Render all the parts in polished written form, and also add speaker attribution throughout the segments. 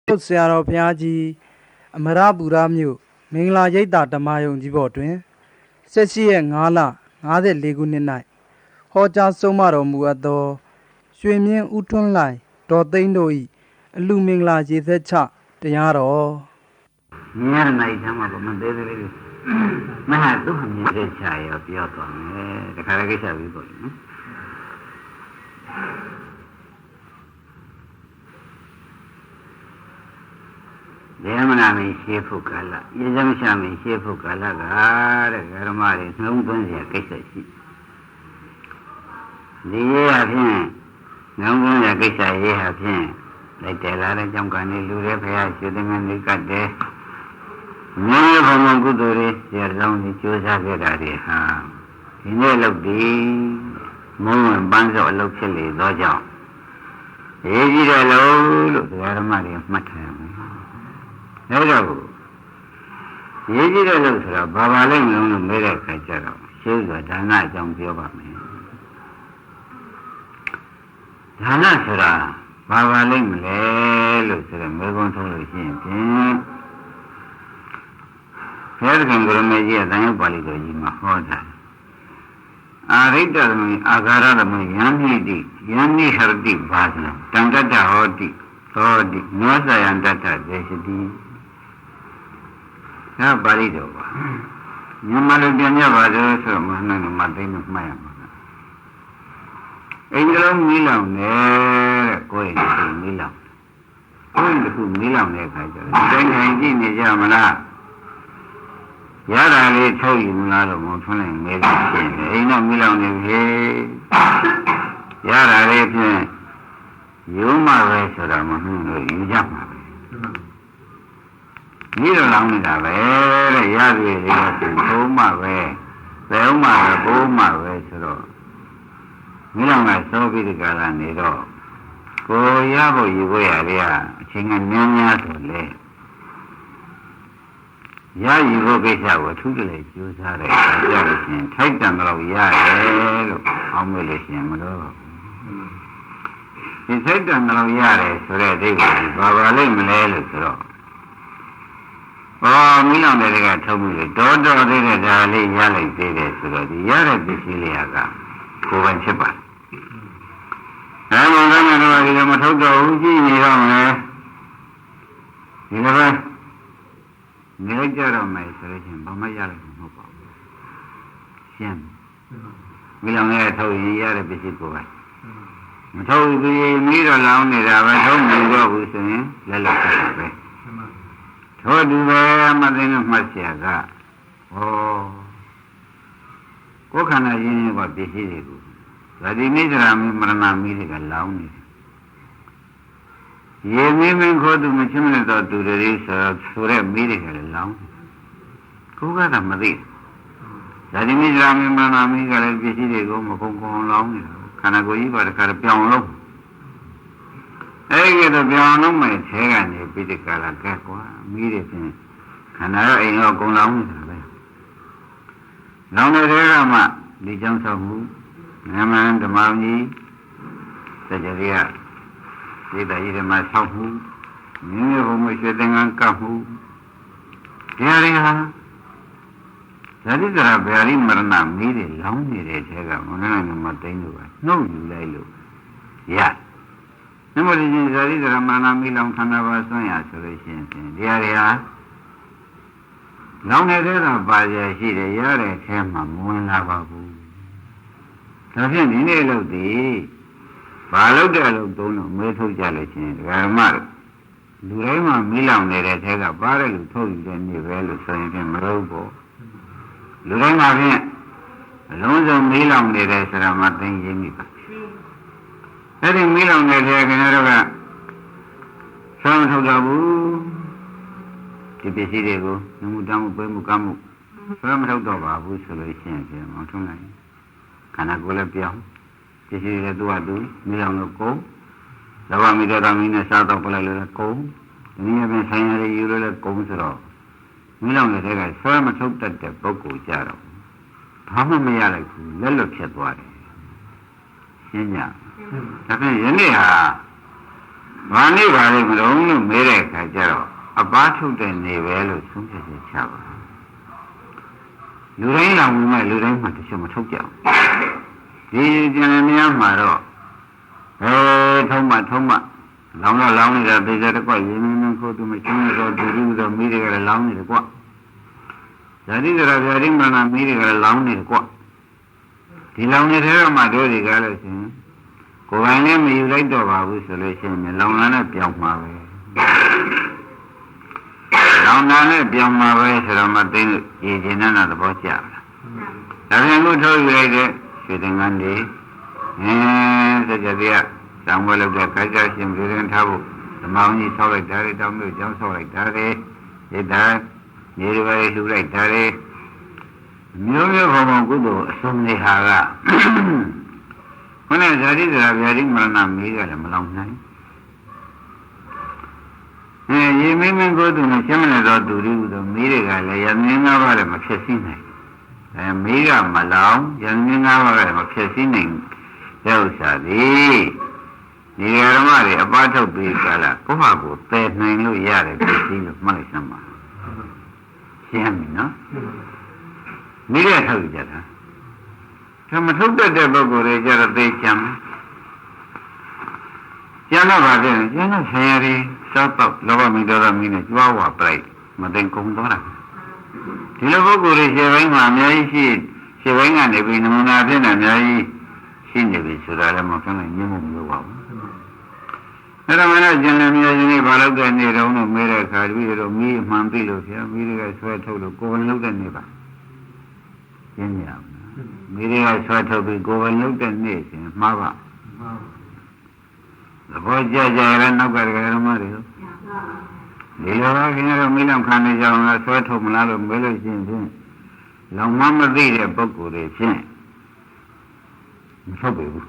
Speaker 1: ဆရာတော်ဘုရားကြီးအမရပူရမြို့မင်္ဂလာရိပ်သာဓမ္မယုံကြီးဘော်တွင်18ရက်5လ54ခုနှစ်၌ဟောကြားဆုံးမတော်မူအပ်သောရွှေမြင့်ဦးထွန်းလှိုင်ဒေါ်သိန်းတို့၏အလူမင်္ဂလာရေသက်ချတရားတော်
Speaker 2: မြတ်နိုင်ချမ်းမှာမသေးသေးလေးမဟာသူ့မြတ်တဲ့ချာရောပြောသွားမယ်တခါတည်းကိစ္စပြီးပေါ့နော်ဒေမနာမင်းရှေးဖို့ကာလရေစမရှာမင်းရှေးဖို့ကာလကတဲ့ဓမ္မတွေနှုံးသွင်းเสียကိစ္စရှိဒီရေးအဖြစ်နှုံးသွင်းเสียကိစ္စရေးအဖြစ်လိုက်တယ်လာတဲ့ကြောင့်ကနေလူတွေဖရာရှိတဲ့မြတ်ကတ်တယ်မြေဘုံဘုံကုသိုလ်တွေရလောင်းကြီးကြိုးစားခဲ့တာတွေဟာဒီနေ့လုပ်ပြီးမုံဝင်ပန်းစောအလုပ်ဖြစ်လေသောကြောင့်ရေးကြည့်တယ်လို့ဓမ္မတွေမှတ်ထားရမယ်အဲ့တော့ရေးကြည့်တယ်လို့ဆိုတာဘာပါလိမ့်မလို့မေးတဲ့အခါကျတော့ရှင်းစွာဒါနအကြောင်းပြောပါမယ်ဒါနဆိုတာဘာပါလိမ့်မလဲလို့ဆိုတော့မေးခွန်းထုတ်လို့ရှိရင်ဖြင့်ဘုရားသခင်ကိုရမေကြီးအတန်ရုပ်ပါဠိတော်ကြီးမှာဟောတာအာရိတ္တသမီအာဃာရသမီယန္တိတိယန္တိဟရတိဘာသနတံတတ္တဟောတိသောတိနောသယံတတ္တဒေရှတိဒါပါဠိတော်ပါမြန်မာလိုပြန်ရပါသေးဆိုတော့မနှံ့မသိမမှတ်ရမှာအိမ်လုံးမီးလောင်နေတဲ့ကိုယ်ရင်မီးလောင်ကိုယ်တခုမီးလောင်တဲ့အခါကျတော့ဒီတိုင်းထိုင်ကြည့်နေကြမလားရတာလေးထုတ်ယူမလားတော့မထွန်းနိုင်မဲလို့ဖြစ်နေအိမ်တော့မီးလောင်နေပြီရတာလေးဖြင့်ရုံးမှပဲဆိုတာမဟုတ်လို့ယူကြမှာပဲမိတော်လောင်းနေတာပဲတဲ့ရပြီလေသုံးမှပဲဘယ်ဥမှပဲဘိုးမှပဲဆိုတော့မိလောင်ကစောပြီးဒီကလာနေတော့ကိုရဖို့ယူဖို့ရလေအချိန်ကများများဆိုလေရယူဖို့ကိစ္စကိုအထူးတလေကြိုးစားတယ်ကြားလို့ရှိရင်ထိုက်တန်တော့ရတယ်လို့အောင်းမလို့ရှိရင်မလို့ဒီထိုက်တန်တော့ရတယ်ဆိုတဲ့အဓိပ္ပာယ်ကဘာပါလိမ့်မလဲလို့ဆိုတော့မိလောင်တဲ့ကထုတ်ပြီးတော့တော်သေးတဲ့ဒါလေးရလိုက်သေးတယ်ဆိုတော့ဒီရတဲ့ပစ္စည်းလေးကကိုယ်ပိုင်ဖြစ်ပါတယ်ဘယ်လိုလဲတော့ဒီမထုတ်တော့ဘူးကြည့်နေတော့မယ်ဒီလိုပဲနေကြတော့မယ်ဆိုရင်ဘာမှရလိုက်မှာမဟုတ်ပါဘူးရှင်းမိလောင်တဲ့ထုတ်ရင်ရတဲ့ပစ္စည်းကိုယ်ပိုင်မထုတ်ဘူးမိတော့လောင်းနေတာပဲထုတ်မလို့ဘူးဆိုရင်လက်လက်ဆက်ပါပဲထို့တူပဲမသိနဲ့မှတ်เสียကကိုယ်ခန္ဓာရင်းကပစ္စည်းတွေကိုဇာတိမိစ္ဆရာမိမရဏမိတွေကလောင်းနေတယ်ရေမင်းမင်းခေါ်သူမချင်းမလို့သူတွေဆိုတဲ့မိတွေကလည်းလောင်းကိုယ်ကတော့မသိဇာတိမိစ္ဆရာမိမရဏမိကလည်းပစ္စည်းတွေကိုမကုန်ကုန်လောင်းနေတာခန္ဓာကိုယ်ကြီးပါတခါပြောင်းလို့အဲ့ဒီတော့ပြောင်းလို့မယ်ထဲကနေပြီးဒီကလာကဲကွာမိတွေဖြင့်ခန္ဓာရောအိမ်ရောကုန်လောင်းနေတာပဲလောင်းတဲ့ထဲကမှဒီကြောင့်ဆောက်မှုနမန်ဓမ္မကြီးစကြရိယဒီတည်းဓမ္မဆောက်မှုမြင်းဘုံမရှိတဲ့ငန်းကပ်မှုဒီဟာတွေဟာဇာတိကရာဗျာလိမရဏမိတွေလောင်းနေတဲ့ထဲကမနနမသိန်းလို့နှုတ်ယူလိုက်လို့ရနမတိဇာတိကရာမနာမိလောင်ခန္ဓာပါဆွမ်းရဆိုလို့ရှိရင်ဒီဟာတွေဟာလောင်းနေတဲ့ကပါရရှိတယ်ရတဲ့ထဲမှာမဝင်လာပါဘူးဒါဖြင့်ဒီနေ့လို့ဒီဘာလို့တဲ့လို့သုံးလို့မေးထုတ်ကြလို့ချင်းဓမ္မလူတိုင်းမှာမိလောင်နေတဲ့ထဲကပါတယ်လို့ထုတ်ယူတဲ့နေ့ပဲလို့ဆိုရင်ဖြင့်မလို့ပေါ့လူတိုင်းမှာဖြင့်အလုံးစုံမိလောင်နေတဲ့ဆရာမသိရင်းပြီပါအဲ့ဒီမိလောင်နေတဲ့ခင်ဗျားတို့ကဆောင်းထုတ်ကြဘူးဒီပစ္စည်းတွေကိုနမှုတောင်းမှုပေးမှုကမ်းမှုဆွဲမထုတ်တော့ပါဘူးဆိုလို့ရှိရင်ပြန်မထုံးနိုင်ခန္ဓာကိုယ်လည်းပြောင်းပစ္စည်းတွေသူ့ဟာသူမိလောင်လို့ကုန်လောဘမိတ္တမိနဲ့စားတော့ပလိုက်လို့ကုန်ဒီနေ့ပြန်ဆိုင်ရည်ယူလို့လည်းကုန်ဆိုတော့မိလောင်တဲ့ကဆွဲမထုတ်တတ်တဲ့ပုဂ္ဂိုလ်ကြတော့ဘာမှမရလိုက်ဘူးလက်လွတ်ဖြစ်သွားတယ်ရှင်းကြဒါဖြင့်ယနေ့ဟာ ဘာနေပါလိမ့်မလို့မေးတဲ့အခါကျတော့အပားထုတ်တဲ့နေပဲလို့ဆုံးဖြတ်ချက်ချပါလူတိုင်းလောင်ဝင်မဲ့လူတိုင်းမှတချို့မထုတ်ကြဘူးဒီကျန်တဲ့များမှာတော့ထုံးမလောင်တော့လောင်နေတာသေချာတကွရင်းနှီးခိုးသူမချင်းတော့ဒူရူတော့မိတွေကလည်းလောင်နေတယ်ကွဇာတိကရာဗျာတိမနာမိတွေကလည်းလောင်နေတယ်ကွဒီလောင်နေတဲ့တော့မှတို့တွေကလည်းရှင်ကိုယ်ပိုင်လည်းမယူလိုက်တော့ပါဘူးဆိုလို့ရှိရင်လောင်လာနဲ့ပြောင်းမှာပဲလောင်လာနဲ့ပြောင်းမှာပဲဆိုတော့မသိလို့ရည်ကျင်တဲ့သဘောကျတာဒါပြန်လို့ထုတ်ယူလိုက်တဲ့ရွှေသင်္ကန်းတွေစကြတဲ့ဇံဝဲလောက်တဲ့ခိုက်ကြရှင်ပြည်ရင်ထားဖို့ဓမ္မအောင်ကြီးဆောက်လိုက်တာတွေတောင်းလို့ကျောင်းဆောက်လိုက်တာတွေဒီတိုင်းနေရပဲလှူလိုက်တာတွေမျိုးမျိုးဘုံဘုံကုသိုလ်အစုံနေဟာကခொနဲ့ဇာတိဇရာဗျာတိမရဏမီးကလည်းမလောင်နိုင်ရေမင်းမင်းကိုသူနဲ့ရှင်းမနေတော့သူတွေဆိုမီးတွေကလည်းရမင်း၅ပါးလည်းမဖြစ်စည်းနိုင်မီးကမလောင်ရမင်း၅ပါးလည်းမဖြစ်စည်းနိုင်တဲ့ဥစ္စာဒီဓမ္မတွေအပားထုတ်ပြီးကြလားကိုယ့်ဟာကိုယ်ပယ်နိုင်လို့ရတယ်ဖြစ်စည်းလို့မှတ်လိုက်စမ်းပါရှင်းပြီနော်မိရထုတ်ကြတာဒါမထုတ်တတ်တဲ့ပုဂ္ဂိုလ်တွေကြတော့သိကြမှာကျန်တော့ပါပြန်ကျန်တော့ဆရာကြီးစောတော့လောဘမိဒေါသမိနဲ့ကြွားဝါပြိုက်မသိကုံသွားတာဒီလိုပုဂ္ဂိုလ်တွေခြေပိုင်းမှာအများကြီးရှိခြေပိုင်းကနေပြီးနမူနာဖြစ်နေအများကြီးရှိနေပြီဆိုတာလည်းမပြောနိုင်ညှိမှုမလို့ပါဘူးအဲ့ဒါမှလည်းကျန်တဲ့မျိုးချင်းတွေဘာလို့တဲ့နေတော့လို့မေးတဲ့အခါတပည့်တို့မိမှန်ပြီလို့ဖြာမိတွေကဆွဲထုတ်လို့ကိုယ်ဝင်လုပ်တဲ့နေပါရှင်းရအောင်မိတွေကဆွဲထုတ်ပြီးကိုယ်ဝင်လုပ်တဲ့နေရှင်မှားပါသဘောကျကြရတဲ့နောက်ကဓမ္မတွေဒီလိုပါခင်ဗျားတို့မိလောင်ခံနေကြအောင်လားဆွဲထုတ်မလားလို့မေးလို့ရှိရင်ဖြင့်လောင်မမသိတဲ့ပုဂ္ဂိုလ်တွေဖြင့်မထုတ်ပြီဘူး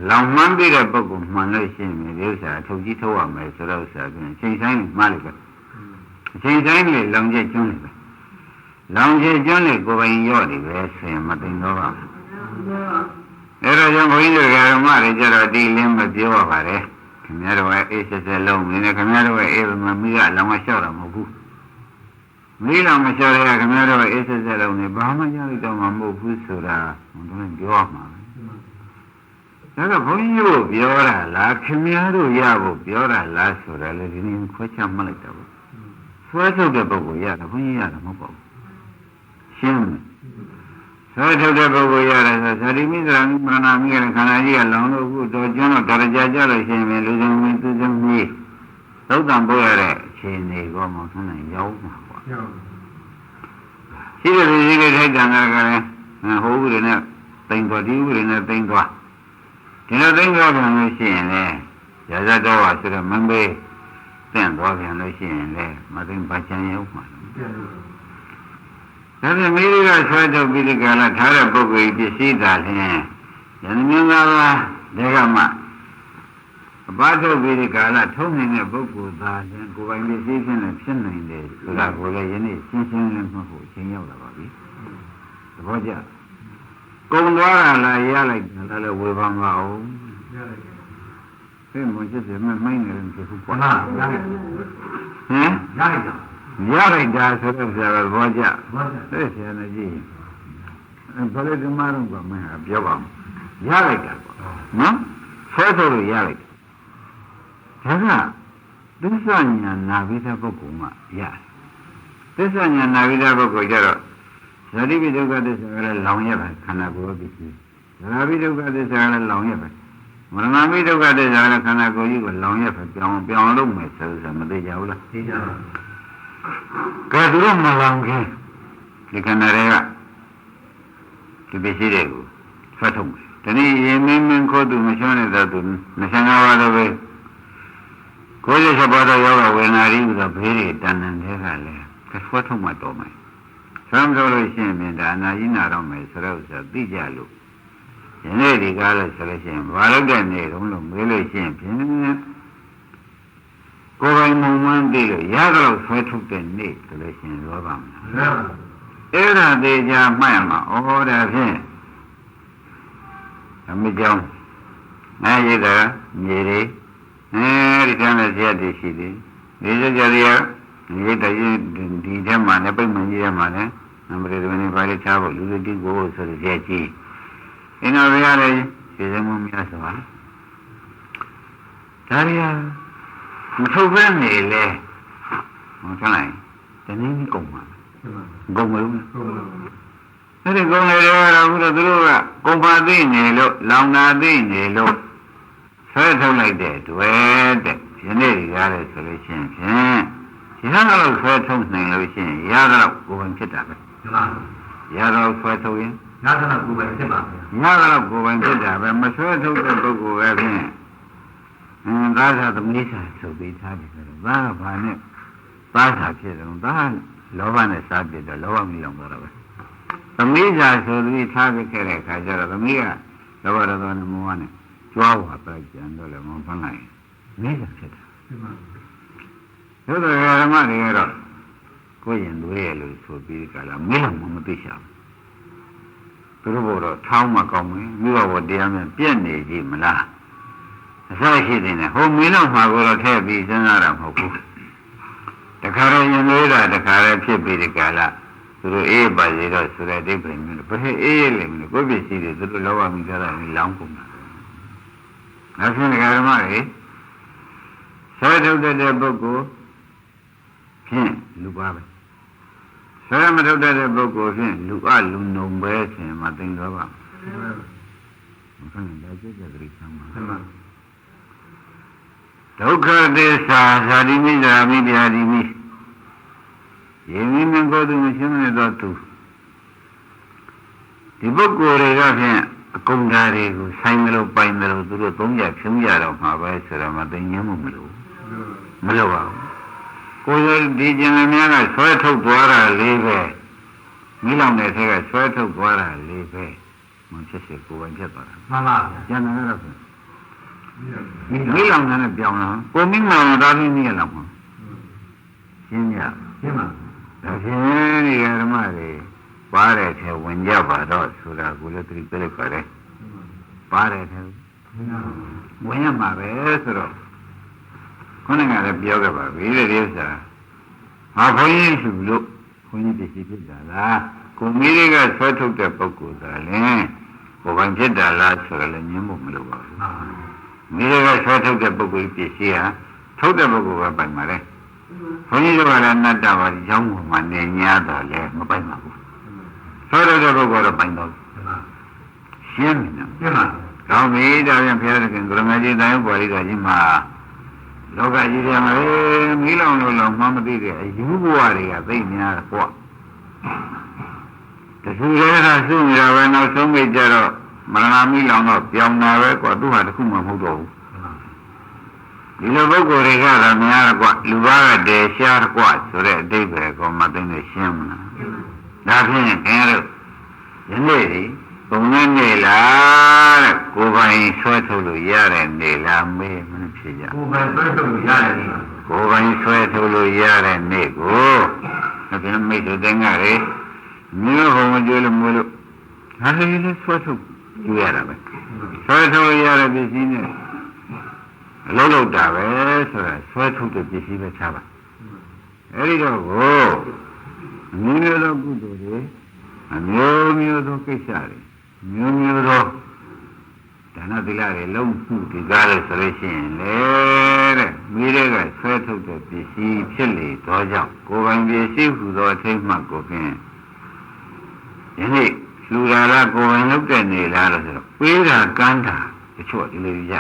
Speaker 2: လောင်မှန်းသိတဲ့ပုဂ္ဂိုလ်မှန်လို့ရှိရင်ဒီဥစ္စာထုတ်ကြီးထုတ်ရမယ်ဆိုတော့ဥစ္စာဖြင့်အချိန်ဆိုင်မှားလိုက်ပဲအချိန်ဆိုင်လေလောင်ကျကျွန်းနေပဲလောင်ကျကျွန်းနေကိုယ်ပိုင်ရော့နေပဲဆိုရင်မသိတော့ပါဘူးအဲ့တော့ကြောင့်ဘုန်းကြီးတို့ဓမ္မတွေကြတော့ဒီလင်းမပြောရပါနဲ့ခင်ဗျားတို့ရဲ့အေးဆက်ဆက်လုံးနေတယ်ခင်ဗျားတို့ရဲ့အေးမမီးကလောင်မလျှော့တာမဟုတ်ဘူးမီးလောင်မလျှော့ရခင်ဗျားတို့ရဲ့အေးဆက်ဆက်လုံးနေဘာမှရလိုက်တော့မှမဟုတ်ဘူးဆိုတာဘုန်းတော်ပြောရမှာဒါတော့ဘုန်းကြီးတို့ပြောတာလားခင်ဗျားတို့ရဖို့ပြောတာလားဆိုတာလေဒီနေ့ခွဲခြားမှလိုက်တာပေါ့ဆွဲထုတ်တဲ့ပုဂ္ဂိုလ်ရတယ်ဘုန်းကြီးရတယ်မဟုတ်ပါဘူးရှင်းမယ်ဆွဲထုတ်တဲ့ပုဂ္ဂိုလ်ရတယ်ဆိုဇာတိမိစ္ဆရာမရဏမိကလည်းခန္ဓာကြီးကလောင်လို့အခုတော့ကျွန်းတော့ဒရကြကြလို့ရှိရင်လူစုံမင်းသူစုံကြီးသုတ်တံပို့ရတဲ့အခြေအနေကောမှဆန်းနိုင်ရောက်မှာပေါ့ရှိတဲ့လူကြီးတွေထိုက်တန်တာကလည်းဟိုဥတွေနဲ့တိမ်သွားဒီဥတွေနဲ့တိမ်သွားဒီလိုသိသွားပြန်လို့ရှိရင်လေရာဇတော်ပါဆိုတော့မင်းဘေးသင့်သွားပြန်လို့ရှိရင်လေမသိဘာချမ်းရောက်မှာဒါပြန်မိတွေကဆွဲထုတ်ပြီးဒီကလာထားတဲ့ပုဂ္ဂိုလ်ပစ္စည်းသာလျှင်ယန္မြင်သာဒေကမှအပါထုတ်ပြီးဒီကလာထုံးနေတဲ့ပုဂ္ဂိုလ်သာလျှင်ကိုယ်ပိုင်ပစ္စည်းချင်းနဲ့ဖြစ်နိုင်တယ်ဆိုတာကိုလည်းယနေ့ရှင်းရှင်းလင်းမှတ်ဖို့အချိန်ရောက်လာပါပြီသဘောကျကုံသွားတာလားရလိုက်တာလည်းဝေဖန်ပါအောင်ရလိုက်တယ်မကျစ်တယ်မိုင်းနေတယ်ဖြစ်ဘူးကွာဟမ်ရလိုက်တာဆိုတော့ဆရာကဘောကြသိဆရာနဲ့ကြည့်ဘယ်လိုဒီမှာတော့ကမင်းပြောပါဦးရလိုက်တာကွာနော်ဆွဲဆိုလို့ရလိုက်ဒါကသစ္စာညာနာဝိသပုဂ္ဂိုလ်မှရသစ္စာညာနာဝိသပုဂ္ဂိုလ်ကြတော့ဇာတိပိဒုက္ခသစ္စာကလည်းလောင်ရပဲခန္ဓာကိုယ်ပစ္စည်းဇာတိပိဒုက္ခသစ္စာကလည်းလောင်ရပဲမရဏပိဒုက္ခသစ္စာကလည်းခန္ဓာကိုယ်ကြီးကိုလောင်ရပဲပြောင်းလို့မယ်ဆိုတာမသိကြဘူးလားသိကြပါကဲသူတို့မလောင်ခင်ဒီခန္ဓာတွေကဒီပစ္စည်းတွေကိုဆွဲထုတ်မယ်ဒီနေ့ရေမင်းမင်းခိုးသူမချွန်းနေတဲ့သူ25ပါးလိုပဲ97ပါးတော့ရောက်ဝေနာရီဆိုတော့ဘေးတွေတန်တန်တွေကလည်းဆွဲထုတ်မှတော်မယ်ဆမ်းဆိုလို့ရှိရင်ဒါအနာကြီးနာတော့မယ်ဆိုတော့သိကြလို့ယနေ့ဒီကားလို့ဆိုလို့ရှိရင်ဘာလို့တဲ့နေတော့လို့မေးလို့ရှိရင်ဖြင့်ကိုယ်ပိုင်မုံမှန်းသိလို့ရတော့ဆွဲထုတ်တဲ့နေ့ဆိုလို့ရှိရင်ရောပါမယ်အဲ့ဒါသေးကြမှတ်ရမှာဩဒါဖြင့်အမိကြောင်းနိုင်ရတာမြေတွေ အဲဒီကံနဲ့ဇက်တည်းရှိတယ်ဒီဇက်ကြရရိတ်တည်းဒီထဲမှာလည်းပိတ်မှန်ကြီးထဲမှာလည်းနံပါတ်1နဲ့ပါလိချဖို့လူလူတိကိုဆိုတဲ့ဇက်ကြီးအင်းတော်ရရတယ်ကျေစမှုများစွာဒါရီမထုတ်ဘဲနေလေမထုတ်နိုင်တနည်းကုန်ပါကုန်မလို့အဲ့ဒီကုန်လေတော့ဘုရားသူတို့ကကုန်ပါသိနေလို့လောင်နာသိနေလို့ဆွဲထုတ်လိုက်တဲ့တွေ့တဲ့ယနေ့ရရတယ်ဆိုလို့ရှိရင်ရတော့ဆွဲထုတ်နိုင်လို့ရှိရင်ရတော့ကိုယ်ပိုင်ဖြစ်တာပဲရတော့ဆွဲထုတ်ရင်ရတော့ကိုယ်ပိုင်ဖြစ်ပါရတော့ကိုယ်ပိုင်ဖြစ်တာပဲမဆွဲထုတ်တဲ့ပုဂ္ဂိုလ်ပဲဖြင့်သာသာသမီးစာဆိုပြီးသားတယ်ဆိုတော့ဘာကဘာနဲ့ပါစာဖြစ်တယ်ဒါလောဘနဲ့စားပြတော့လောဘမီအောင်တော့ပဲသမီးစာဆိုပြီးထားခဲ့တဲ့အခါကျတော့သမီးကလောဘရသောနဲ့မောဟနဲ့ကြွားဝါပြကြံတော့လည်းမဖမ်းနိုင်မိစာဖြစ်တာသို့တော်ဓမ္မတွေကတော့ကိုယ်ရင်တွေးရလို့ဆိုပြီးကြလားမင်းလည်းမသိရှာဘူးသူတို့ကတော့ထောင်းမှကောင်းမယ်မိဘဘောတရားများပြည့်နေကြမလားအစရှိနေတယ်ဟိုမင်းတော့မှာကိုတော့ထည့်ပြီးစဉ်းစားတာမဟုတ်ဘူးတခါတော့ရင်လေးတာတခါလည်းဖြစ်ပြီးဒီကလာသူတို့အေးပါစေတော့ဆိုတဲ့အိဗယ်မျိုးဘယ်အေးရလိမ့်မလို့ကိုယ့်ပစ္စည်းတွေသူတို့လောဘမိကြတာလည်းလောင်းကုန်တာနောက်ဆုံးဓမ္မတွေဆွဲထုတ်တဲ့ပုဂ္ဂိုလ်ဖြင့်လူပါပဲဆွဲမထုတ်တဲ့ပုဂ္ဂိုလ်ဖြင့်လူလူနုံပဲဆိုရင်မသိတော့ပါဘူးဘုရားလည်းကြည့်ကြကြပြီးဆမ်းပါဒုက္ခသစ္စာဇာတိမိဇာမိဗျာတိမိယေမိမကိုသူမရှိမနေတော့သူဒီပုဂ္ဂိုလ်တွေကဖြင့်အကုန်ဓာတ်တွေကိုဆိုင်မလို့ပိုင်မလို့သူတို့သုံးရဖြုံးရတော့မှာပဲဆိုတော့မသိငြင်းမှုမလို့ပါဘူးကိုယ်ရဒီကျင်လည်းများကဆွဲထုတ်သွားတာလေးပဲမိလောင်တဲ့ဆက်ကဆွဲထုတ်သွားတာလေးပဲမဖြစ်စေကိုယ်ဝင်ဖြစ်သွားတာမှန်ပါဗျာကျန်တယ်တော့မိလောင်တဲ့ပြောင်းလာကိုမိမောင်သာပြီးမိရလောက်မှာရှင်းပါဒါဖြင့်ဒီဓမ္မတွေပါတဲ့ထဲဝင်ကြပါတော့ဆိုတာကိုလည်းသတိပေးလိုက်ပါတယ်ပါတဲ့ထဲဝင်ရမှာပဲဆိုတော့ခုနကလည်းပြောခဲ့ပါပြီတဲ့ဒီဥစ္စာဟာဘုန်းကြီးလူလို့ဘုန်းကြီးပစ္စည်းဖြစ်တာလားကိုမိတွေကဆွဲထုတ်တဲ့ပုဂ္ဂိုလ်သာလင်ကိုယ်ပိုင်ဖြစ်တာလားဆိုတော့လည်းညှင်းဖို့မလိုပါဘူးမိတွေကဆွဲထုတ်တဲ့ပုဂ္ဂိုလ်ပစ္စည်းဟာထုတ်တဲ့ပုဂ္ဂိုလ်ကပိုင်ပါလေဘုန်းကြီးတို့ကလည်းနတ်တာပါဒီကျောင်းပေါ်မှာနေညာတော့လည်းမပိုင်ပါဘူးဆွဲထုတ်တဲ့ပုဂ္ဂိုလ်တော့ပိုင်တော့ရှင်းတယ်နော်ရှင်းပါကောင်းပြီဒါပြန်ဖျားတဲ့ကံကရမကြီးတိုင်းပေါ်လေးကကြီးမှာလောကကြီးထဲမှာမီးလောင်လို့မှမသိတဲ့အယူဘဝတွေကသိများတယ်ပေါ့တခုတည်းကစုနေတာပဲနောက်ဆုံးမိကြတော့မရဏမီးလောင်တော့ပြောင်းတာပဲကွာသူဟာတခုမှမဟုတ်တော့ဘူးဒီလိုပုဂ္ဂိုလ်တွေကတော့များတယ်ကွာလူသားကတည်းရှားကွာဆိုတဲ့အတိတ်ပဲကောမသိနေရှင်းမလားဒါဖြင့်ခင်ဗျားတို့ယနေ့ဒီဘုံနဲ့နေလားတဲ့ကိုယ်ပိုင်ဆွဲထုတ်လို့ရတဲ့နေလားမေးမဖြစ်ကြကိုယ်ပိုင်ဆွဲထုတ်လို့ရတဲ့နေကိုယ်ပိုင်ဆွဲထုတ်လို့ရတဲ့နေကိုဒါပြန်မိတ်တဲ့ငါတွေမျိုးဘုံမကျွေးလို့မလို့ဒါလေးလေးဆွဲထုတ်ယူရတာပဲဆွဲထုတ်ရတဲ့ပစ္စည်းနဲ့အလုံးလုံးတာပဲဆိုတာဆွဲထုတ်တဲ့ပစ္စည်းပဲချပါအဲဒီတော့ကိုမျိုးသောကုသိုလ်တွေအမျိုးမျိုးသောကိစ္စတွေမျိုးမျိုးသောဒါနသီလတွေလုံးမှုဒီကားလို့ဆိုလို့ရှိရင်လေတဲ့မိတွေကဆွဲထုတ်တဲ့ပစ္စည်းဖြစ်လေတော့ကြောင့်ကိုယ်ပိုင်ပစ္စည်းဟူသောအထိတ်မှကိုဖြင့်ယနေ့လူရာလားကိုယ်ပိုင်လုပ်တဲ့နေလားလို့ဆိုတော့ပေးတာကမ်းတာတချို့ဒီလိုရ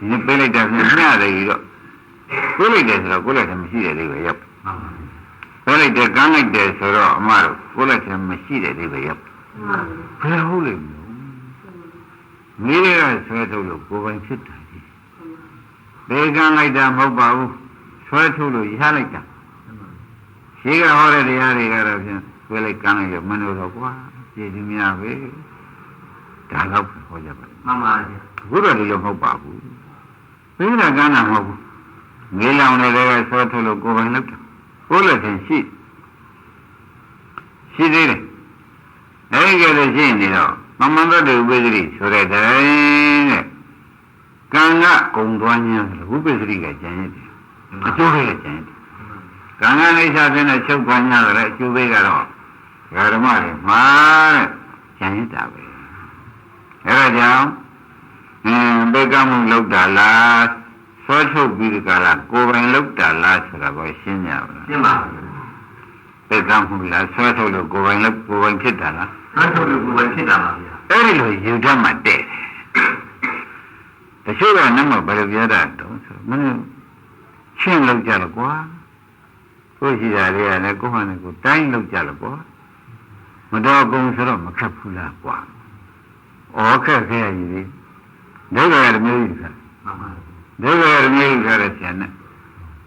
Speaker 2: ဒီပေးလိုက်တာဖြင့်မျှတယ်ပြီးတော့ပေးလိုက်တယ်ဆိုတော့ကိုယ်လည်းမရှိတယ်လေးပဲရောက်ပေးလိုက်တယ်ကမ်းလိုက်တယ်ဆိုတော့အမတို့ကိုယ်လည်းမရှိတယ်လေးပဲရောက်ဘယ်ဟုတ်လိမ့်မလို့မိရဆွဲထုတ်လို့ကိုယ်ပိုင်ဖြစ်တာကြီးဘေကံလိုက်တာမဟုတ်ပါဘူးဆွဲထုတ်လို့ရလိုက်တာရှိကဟောတဲ့တရားတွေကတော့ဖြင့်ဆွဲလိုက်ကမ်းလိုက်ရမနှလို့တော့ကွာကြည်သူများပဲဒါတော့ဟောကြပါမှန်ပါဗျာအခုတော့ဒီလိုမဟုတ်ပါဘူးဘေကံကမ်းတာမဟုတ်ဘူးငေးလောင်နေတဲ့ဆွဲထုတ်လို့ကိုယ်ပိုင်လုပ်တာကိုယ်လည်းဖြင့်ရှိသေးတယ်အဲဒီကလေးရှိနေတော့မမန္တတေဥပ္ပဒိဆိုတဲ့တိုင်းတဲ့ကံက ကုံသွားညင်းဝိပဿရိကကျန်ရတယ်အကျိုးပဲကျန်ရတယ်ကံကနေစားတဲ့ချုပ်သွားညတယ်အကျိုးပဲကတော့ဓမ္မတွေမှာတဲ့ကျန်ရတာပဲအဲဒါကြောင့်ဘေကမှုလောက်တာလားဆွဲထုတ်ပြီးဒီကလာကိုယ်ပိုင်လောက်တာလားဆိုတာကိုရှင်းကြပါလားရှင်းပါဘူးဘေကမှုလားဆွဲထုတ်လို့ကိုယ်ပိုင်လောက်ကိုယ်ပိုင်ဖြစ်တာလားဆွဲထုတ်လို့ကိုယ်ပိုင်ဖြစ်တာပါဗျာအဲ့ဒီလိုယူတတ်မှတဲ့တချို့ကနမဘယ်လိုပြောတာတုံးဆိုမင်းရှင်းလောက်ကြလို့ကွာကိုရှိတာလေးကလည်းကိုယ်ဟာနဲ့ကိုယ်တိုင်းလောက်ကြလို့ကွာမတော်ကုံဆိုတော့မခက်ဘူးလားကွာဩခက်ခဲရည်ဒီဒုက္ခရမျိုးကြီးခါဒုက္ခရမျိုးကြီးခါတဲ့ဆရာနဲ့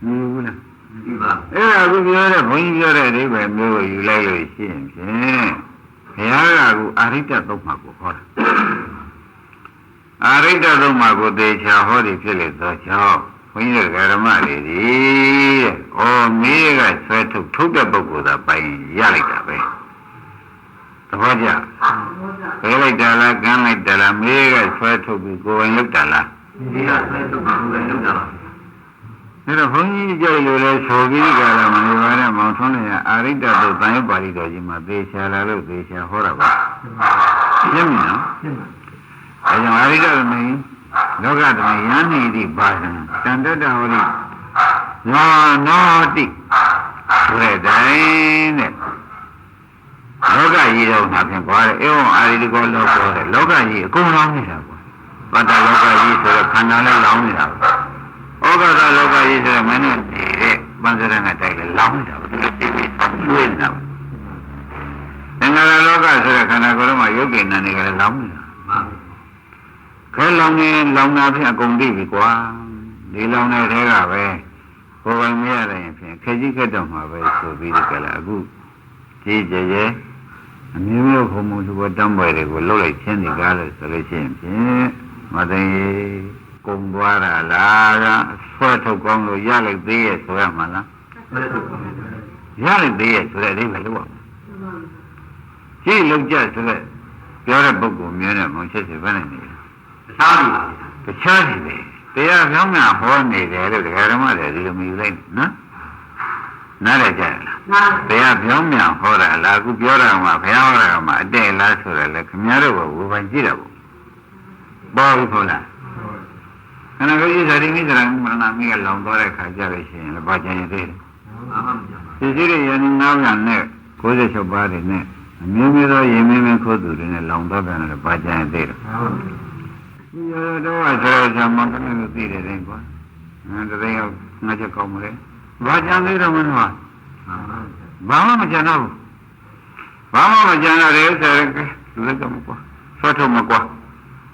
Speaker 2: မြည်ဘူးလားမြည်ပါအဲ့ဒါအခုပြောတဲ့ဘုန်းကြီးပြောတဲ့အဓိပ္ပာယ်မျိုးကိုယူလိုက်လို့ရှိရင်ဖြင့်ဘုရားကအခုအာရိတ္တသုံးပါးကိုဟောတာအာရိတ္တသုံးပါးကိုသေချာဟောတယ်ဖြစ်လေသောကြောင့်ဘုန်းကြီးတို့ဓမ္မတွေဒီတဲ့ဩမင်းကဆွဲထုတ်တဲ့ပုဂ္ဂိုလ်သာပိုင်ရလိုက်တာပဲသဘောကျဘယ်လိုက်တာလားကမ်းလိုက်တာလားမေးကဆွဲထုတ်ပြီးကိုယ်ဝင်လောက်တာလားမေးကဆွဲထုတ်ပြီးကိုယ်ဝင်လောက်တာပါဒါတော့ဘုန်းကြီးကြောက်လို့လဲဆိုပြီးကြတာမလို့ပါနဲ့မောင်ထွန်းလည်းအာရိတ္တတို့တန်ရုပ်ပါဠိတော်ကြီးမှာသေချာလာလို့သေချာဟောတာပါရှင်းပြီနော်ရှင်းပါအဲကြောင့်အာရိတ္တမင်းလောကတမယန္တိတိပါဒံတန်တတဟောလိနောတိဆိုတဲ့တိုင်းတဲ့လောကကြီးတော့မှာဖြင့်ကွာတဲ့အေဝံအာရိတကောလောကောတဲ့လောကကြီးအကုန်လောင်းနေတာကွာဗတ္တလောကကြီးဆိုတော့ခန္ဓာလည်းလောင်းနေတာပဲဩဃကလောကကြီးဆိုတော့မင်းနဲ့နေတဲ့ပန်းစရနဲ့တိုက်လည်းလောင်းနေတာပဲသူလည်းသိပြီးလွေးနေတာပဲသင်္ခါရလောကဆိုတဲ့ခန္ဓာကိုယ်လုံးမှာယုတ်ကိဏ္ဍတွေကလည်းလောင်းနေတာခဲလောင်းနေလောင်းတာဖြင့်အကုန်သိပြီကွာဒီလောင်းတဲ့ထဲကပဲကိုယ်ပိုင်မရတဲ့ရင်ဖြင့်ခက်ကြီးခက်တော့မှာပဲဆိုပြီးဒီကလည်းအခုကြီးကြရဲ့အမျိုးမျိုးဘုံဘုံသူဘတမ်းပွဲတွေကိုလှုပ်လိုက်ချင်းဒီကားလို့ဆိုလို့ရှိရင်ဖြင့်မသိကုံသွားတာလားကဆွဲထုတ်ကောင်းလို့ရလိုက်သေးရဲ့ဆိုရမှာလားရလိုက်သေးရဲ့ဆိုတဲ့အဓိပ္ပာယ်လို့ပါကြည့်လောက်ကြဆိုတဲ့ပြောတဲ့ပုဂ္ဂိုလ်မျိုးနဲ့မချက်ချင်ဘယ်နဲ့နေလဲတခြားနေတယ်တရားကောင်းမှဟောနေတယ်လို့ဒကာဓမ္မတွေဒီလိုမယူလိုက်နော်နားရကြလားတရားပြောင်းမြန်ဟောတာလားအခုပြောတာမှာဘုရားဟောတာမှာအတဲ့လားဆိုရလဲခင်ဗျားတို့ကဝေဖန်ကြည့်တာပေါ့ဘောဘူးဟုတ်လားခဏကြီးဇာတိမိသရမရဏမိကလောင်သွားတဲ့ခါကြလို့ရှိရင်လည်းဘာကြံရသေးလဲဒီစိရိယန္နာကနဲ့96ပါးတွေနဲ့အမျိုးမျိုးသောရေမင်းမင်းခိုးသူတွေနဲ့လောင်သွားတယ်လည်းဘာကြံရသေးလဲဒီတော့ဆိုတော့ဇာမန်ကနေလို့သိတယ်တဲ့ကွာတကယ်ကငါချက်ကောင်းမလဲဘာကြံသေးတော့မင်းကဘာမှမကြံတော့ဘူးဘာမှမကြံတော့တယ်ဆိုတော့သူလည်းတော့မကွာဆွတ်ထုတ်မကွာ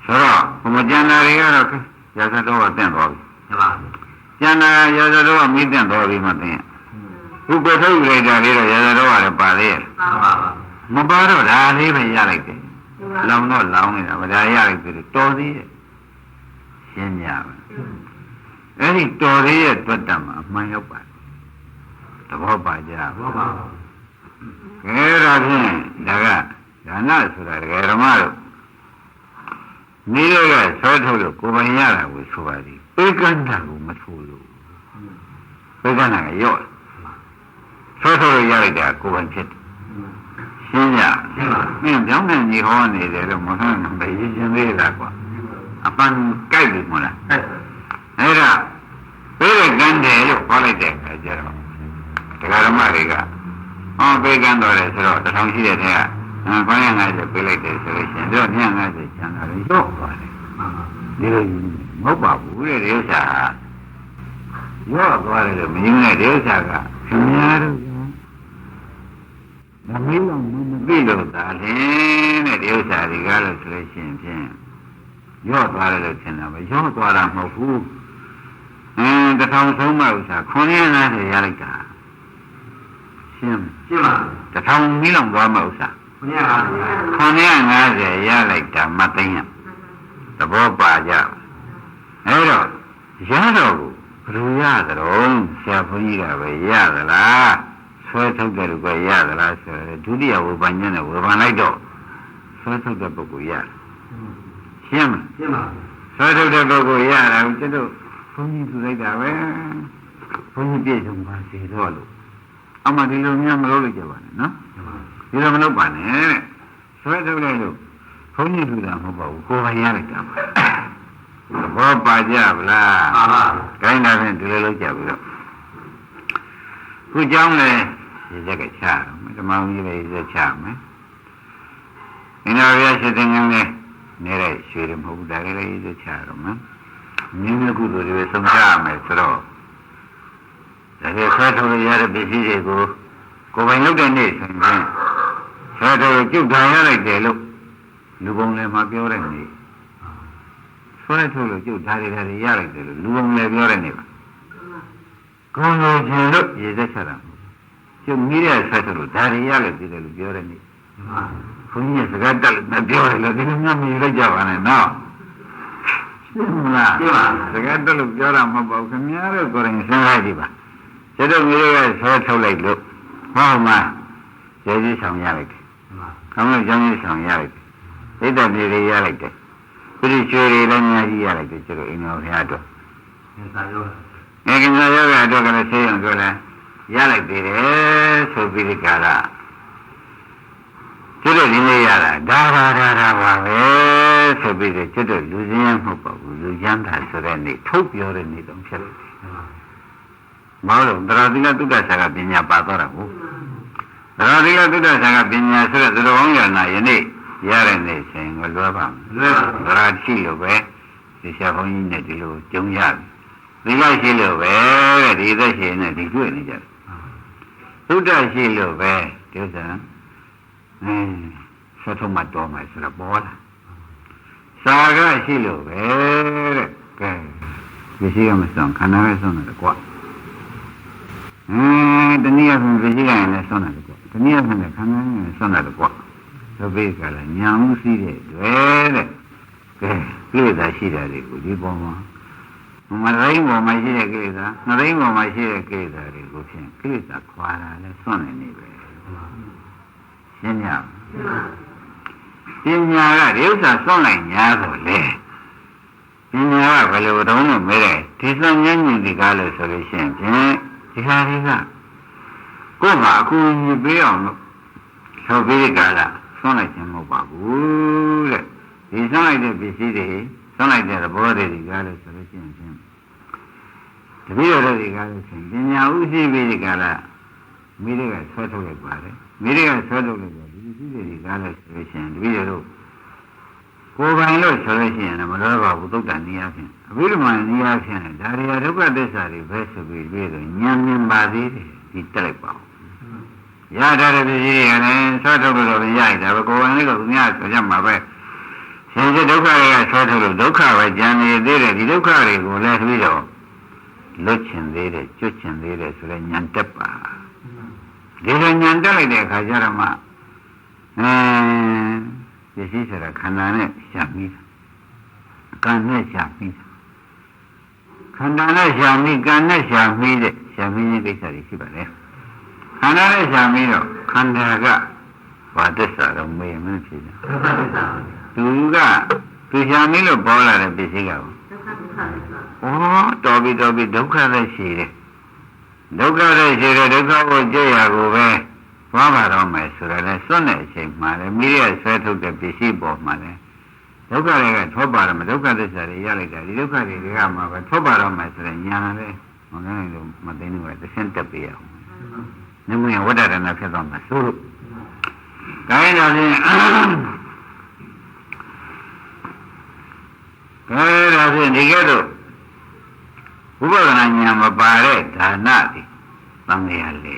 Speaker 2: ဆိုတော့ဘုမကြံတာတွေကတော့ရာဇတော်ကတင့်သွားပြီဟုတ်ပါဘူးကြံတာရာဇတော်ကမိတင့်သွားပြီမသိရင်ခုကိုထုတ်ယူလိုက်တာလေးတော့ရာဇတော်ကလည်းပါသေးရဲ့မပါတော့ဒါလေးပဲရလိုက်တယ်လောင်တော့လောင်နေတာဗဒါရလိုက်ပြီတော်သေးရဲ့ရှင်းကြပါအဲ့ဒီတော်သေးရဲ့တွတ်တမှာအမှန်ရောက်ပါသဘောပါကြဟုတ်ပါဘူးကဲဒါဖြင့်ဒါကဒါနဆိုတာဒကာဓမ္မတို့မိရကဆွဲထုတ်လို့ကိုယ်ပိုင်ရတာကိုဆိုပါသည်ဧကန္တာကိုမထိုးလို့ဧကန္တာကရော့ဆွဲထုတ်လို့ရလိုက်တာကိုယ်ပိုင်ဖြစ်ရှင်းကြမင်းကြောင်းနဲ့ညီဟောနေတယ်လို့မဟုတ်ဘူးပဲရည်ချင်းသေးတာကွာအပန်းကြိုက်ပြီမလားအဲ့ဒါဧကန္တယ်လို့ခေါ်လိုက်တဲ့အခါကျတော့ဒကာဓမ္မတွေကပေကန်းတော်တယ်ဆိုတော့1000ရှိတဲ့ထဲက950ပေးလိုက်တယ်ဆိုလို့ရှိရင်တော့250ကျန်တာလေရော့သွားတယ်ဒီလိုမဟုတ်ပါဘူးတဲ့ဒီဥစ္စာရော့သွားတယ်လို့မင်းနဲ့ဒီဥစ္စာကခင်ဗျားတို့မမင်းတော့မသိလို့သာလေတဲ့ဒီဥစ္စာတွေကလို့ဆိုလို့ရှိရင်ဖြင့်ရော့သွားတယ်လို့ထင်တာပဲရော့သွားတာမဟုတ်ဘူး1000ဆုံးမှဥစ္စာ950ရလိုက်တာရှင်းပါ1000မီးလောင်သွားမှဥစ္စာ950ရလိုက်တာမသိရင်သဘောပါကြအဲ့တော့ရတော့ကိုဘယ်လိုရသလဲဆရာဘုန်းကြီးကပဲရသလားဆွဲထုတ်တယ်လို့ပဲရသလားဆိုတော့ဒုတိယဝေဖန်ညနဲ့ဝေဖန်လိုက်တော့ဆွဲထုတ်တဲ့ပုဂ္ဂိုလ်ရရှင်းမလားရှင်းပါ ဆွဲထုတ်တဲ့ပုဂ္ဂိုလ်ရတာကိုကျွန်တော်ဘုန်းကြီးသူလိုက်တာပဲဘုန်းကြီးပြည့်စုံပါစေတော့လို့အမှဒီလိုများမလုပ်လို့ကြပါနဲ့နော်ဒီလိုမလုပ်ပါနဲ့ဆွဲထုတ်လိုက်လို့ဘုန်းကြီးသူတာမဟုတ်ပါဘူးကိုယ်ပိုင်ရလိုက်တာပါဘောပါကြဗလားမှန်ပါခိုင်းတာဖြင့်ဒီလိုလုပ်ကြပြီတော့ခုကြောင်းလေဒီရက်ကချတော့ဓမ္မဦးကြီးလည်းရက်ချမယ်အင်းတော်ရရှိတဲ့ငန်းနဲ့နေတဲ့ရွှေရမဟုတ်ဘူးဒါလည်းရက်ချတော့မယ်မြင်းကုသိုလ်တွေဆုံးချရမယ်ဆိုတော့ဒါလည်းဆွဲထုတ်ရတဲ့ပစ္စည်းတွေကိုကိုယ်ပိုင်လုပ်တဲ့နေ့ဆိုရင်ဆွဲထုတ်ကျုပ်ထားရလိုက်တယ်လို့လူပုံလည်းမပြောတဲ့နေ့ဆွဲထုတ်လို့ကျုပ်ထားရရလိုက်တယ်လို့လူပုံလည်းပြောတဲ့နေ့ပါကိုယ်လိုချင်လို့ရည်သက်ချတာကျုပ်မိတဲ့ဆွဲထုတ်လို့ဒါရရလိုက်တယ်လို့ပြောတဲ့နေ့ဘုန်းကြီးစကားတက်လို့မပြောရလို့ဒီလိုမျိုးမြည်လိုက်ကြပါနဲ့နော်ရှင်းမလားရှင်းပါစကားတက်လို့ပြောတာမဟုတ်ပါဘူးခင်ဗျားတို့ကိုယ်တိုင်စဉ်းစားကြည့်ပါကျုပ်တို့မိတဲ့ဆွဲထုတ်လိုက်လို့ဟုတ်မှာကျေးဇူးဆောင်ရလိုက်တယ်ခေါင်းလုံးကျောင်းကြီးဆောင်ရလိုက်တယ်ဣဒ္ဓပြေတွေရလိုက်တယ်ပြိရွှေတွေလည်းများကြီးရလိုက်တယ်ကျုပ်တို့အိမ်တော်ဘုရားအတွက်သင်္သာယောဂအတွက်ကလည်းဆေးရုံတို့လည်းရလိုက်သေးတယ်ဆိုပြီးဒီကရာကျုပ်တို့ဒီနေ့ရတာဒါပါပဲဆိုပြီးကျုပ်တို့လူစင်းရမဟုတ်ပါဘူးလူချမ်းသာဆိုတဲ့နေ့ထုတ်ပြောတဲ့နေ့တော့ဖြစ်လို့မဟုတ်လို့တရားသီလသုဒ္ဓဆာကပညာပါတော့တာဟုတ်တရားသီလသုဒ္ဓဆာကပညာဆိုတဲ့သတော်ကောင်းရနာယနေ့ရတဲ့နေ့ချင်းကိုလွယ်ပါလွယ်ပါတရားရှိလို့ပဲဒီဆရာဘုန်းကြီးနဲ့ဒီလိုကြုံရတယ်သီလရှိလို့ပဲတဲ့ဒီသက်ရှင်နဲ့ဒီတွေ့နေကြတယ်သုဒ္ဓရှိလို့ပဲဒီဥစ္စာဆက်ထုံးမတော်မယ်ဆိုတော့ပေါ်လာစာကရှိလို့ပဲတဲ့ကဲဒီရှိကမဆောင်ခန္ဓာပဲဆုံးတယ်ကွာတနည်းအားဖြင့်ဒီရှိကရင်လည်းဆုံးတယ်ကွာတနည်းအားဖြင့်ခန္ဓာနဲ့ဆုံးတယ်ကွာသဘေကလည်းညာမှုရှိတဲ့တွေ့တဲ့ကဲကိလေသာရှိတယ်ကိုဒီပေါ်မှာမရိမ့်ပေါ်မှာရှိတဲ့ကိလေသာမရိမ့်ပေါ်မှာရှိတဲ့ကိလေသာတွေကိုဖြင့်ကိလေသာခွာတာလဲစွန့်နေနေပဲရှင်းရပညာကဒီဥစ္စာစွန့်လိုက်ညာဆိုလေပညာကဘယ်လိုတုံးလို့မဲတဲ့ဒီစွန့်ဉာဏ်ဉာဏ်ဒီကားလို့ဆိုလို့ရှိရင်ဖြင့်ဒီဟာတွေကကိုယ်ကအကူအညီပေးအောင်လို့ဆိုပြီးကြလားစွန့်လိုက်ခြင်းမဟုတ်ပါဘူးတဲ့ဒီစွန့်လိုက်တဲ့ပစ္စည်းတွေစွန့်လိုက်တဲ့သဘောတွေကားလို့ဆိုလို့ရှိရင်ဖြင့်တပည့်တော်တွေကားလို့ဆိုရင်ပညာဥရှိပြီးကြလားမိတွေကဆွဲထုတ်လိုက်ပါတယ်မိတွေကဆွဲထုတ်လိုက်တယ်ဒီပစ္စည်းတွေကားလို့ဆိုလို့ရှိရင်တပည့်တော်ကိုယ်ပိုင်လို့ဆိုလို့ရှိရင်မတော်ပါဘူးသုတ္တန်နည်းအားဖြင့်အဘိဓမ္မာနည်းအားဖြင့်ဒါရီယာဒုက္ခသစ္စာတွေပဲဆိုပြီးတွေ့တော့ဉာဏ်မြင်ပါသေးတယ်ဒီတက်လိုက်ပါဦးရတဲ့ပစ္စည်းတွေကလည်းဆွဲထုတ်လို့ရရတာပဲကိုယ်ပိုင်လေးကသူများဆိုကြမှာပဲရှင်ကျဒုက္ခတွေကဆွဲထုတ်လို့ဒုက္ခပဲကြံနေသေးတယ်ဒီဒုက္ခတွေကိုလည်းပြီးတော့လွတ်ချင်သေးတယ်ကျွတ်ချင်သေးတယ်ဆိုတော့ဉာဏ်တက်ပါဒီလိုဉာဏ်တက်လိုက်တဲ့အခါကျတော့မှပစ္စည်းဆိုတာခန္ဓာနဲ့ရှာမိတာကံနဲ့ရှာမိတာခန္ဓာနဲ့ရှာမိကံနဲ့ရှာမိတဲ့ရှာမိတဲ့ကိစ္စတွေရှိပါလေခန္ဓာနဲ့ရှာမိတော့ခန္ဓာကဘာသစ္စာတော့မေးမင်းဖြစ်တယ်သူကသူရှာမိလို့ပေါ်လာတဲ့ပစ္စည်းကတော်ပြီဒုက္ခသက်ရှိတယ်ဒုက္ခသက်ရှိတဲ့ဒုက္ခကိုကြည့်ရကိုပဲသွားပါတော့မယ်ဆိုတော့လည်းစွန့်တဲ့အချိန်မှလည်းမိရဆွဲထုတ်တဲ့ပစ္စည်းပေါ်မှာလည်းဒုက္ခတွေကထွက်ပါတော့မဒုက္ခသစ္စာတွေရလိုက်တာဒီဒုက္ခတွေကမှပဲထွက်ပါတော့မယ်ဆိုတဲ့ညာလည်းမကန်းလို့မသိဘူးကတစ်ဆင့်တက်ပြရအောင်နမယဝတ္တရဏဖြစ်သွားမှာဆိုလို့ဒါရင်တော့ဖြင့်ဒါဖြင့်ဒီကဲ့သို့ဝိပဿနာဉာဏ်မပါတဲ့ဒါနတွေသံဃာလေ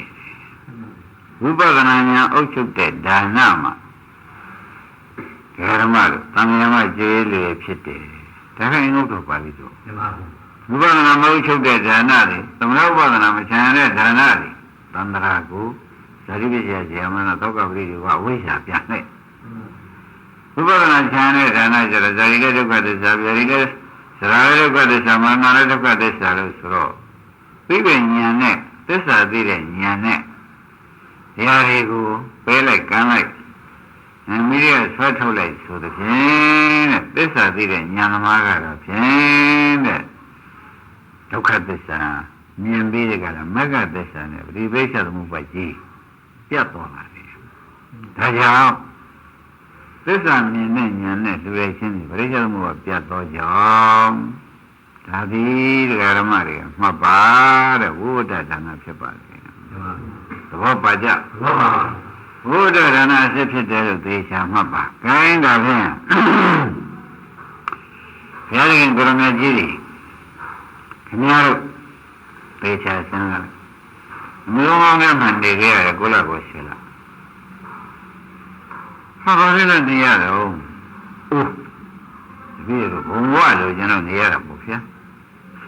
Speaker 2: ဝိပဿနာဉာဏ်အုပ်ချုပ်တဲ့ဒါနမှာဓမ္မလို့သံဃာမကျေးလေဖြစ်တယ်ဒါခိုင်ဥဒ္ဓပါဠိတော်ဝိပဿနာမအုပ်ချုပ်တဲ့ဒါနတွေသမဏဝိပဿနာမချမ်းတဲ့ဒါနတွေသန္တရာကိုဇာတိပစ္စယဇေယမနသောကပရိဒီဝဝိဇ္ဇာပြန်နဲ့ဝိပဿနာချမ်းတဲ့ဒါနကျတော့ဇာတိကဒုက္ခသစ္စာဗျာတိကသရဒုက္ခသစ္စာမာနဒုက္ခသစ္စာလို့ဆိုတော့သိပဉာဏ်နဲ့သစ္စာသိတဲ့ဉာဏ်နဲ့တရားတွေကိုပဲလိုက်ကမ်းလိုက် မိရဲ့ဆွဲထုတ်လိုက်ဆိုတဲ့ဖြင့်တဲ့သစ္စာသိတဲ့ဉာဏ်သမားကတော့ဖြင့်တဲ့ဒုက္ခသစ္စာမြင်ပြီးတဲ့ကလားမဂ္ဂသစ္စာနဲ့ပရိပိစ္ဆသမုပ္ပါကြီးပြတ်သွားပါလေဒါကြောင့်သစ္စာမြင်တဲ့ဉာဏ်နဲ့တွေ့ရခြင်းပရိစ္ဆသမုပ္ပါပြတ်သွားကြောင်းဒါသည်တရားဓမ္မတွေမှတ်ပါတဲ့ဝိဝတ္တဒါနဖြစ်ပါလေသဘောပါကြသဘောပါဝိဝတ္တဒါနအစစ်ဖြစ်တယ်လို့သေချာမှတ်ပါခိုင်းတာဖြင့်ဘုရားရှင်ကိုရမကြီးတွေခင်ဗျားတို့သေချာစမ်းလာမျိုးမောင်းနဲ့မှန်နေကြရတယ်ကိုယ့်လောက်ကိုရှိလားဟာဘာလဲနေရတော့ဒီလိုဘုံဘဝလို့ကျွန်တော်နေရတာပေါ့ဗျာ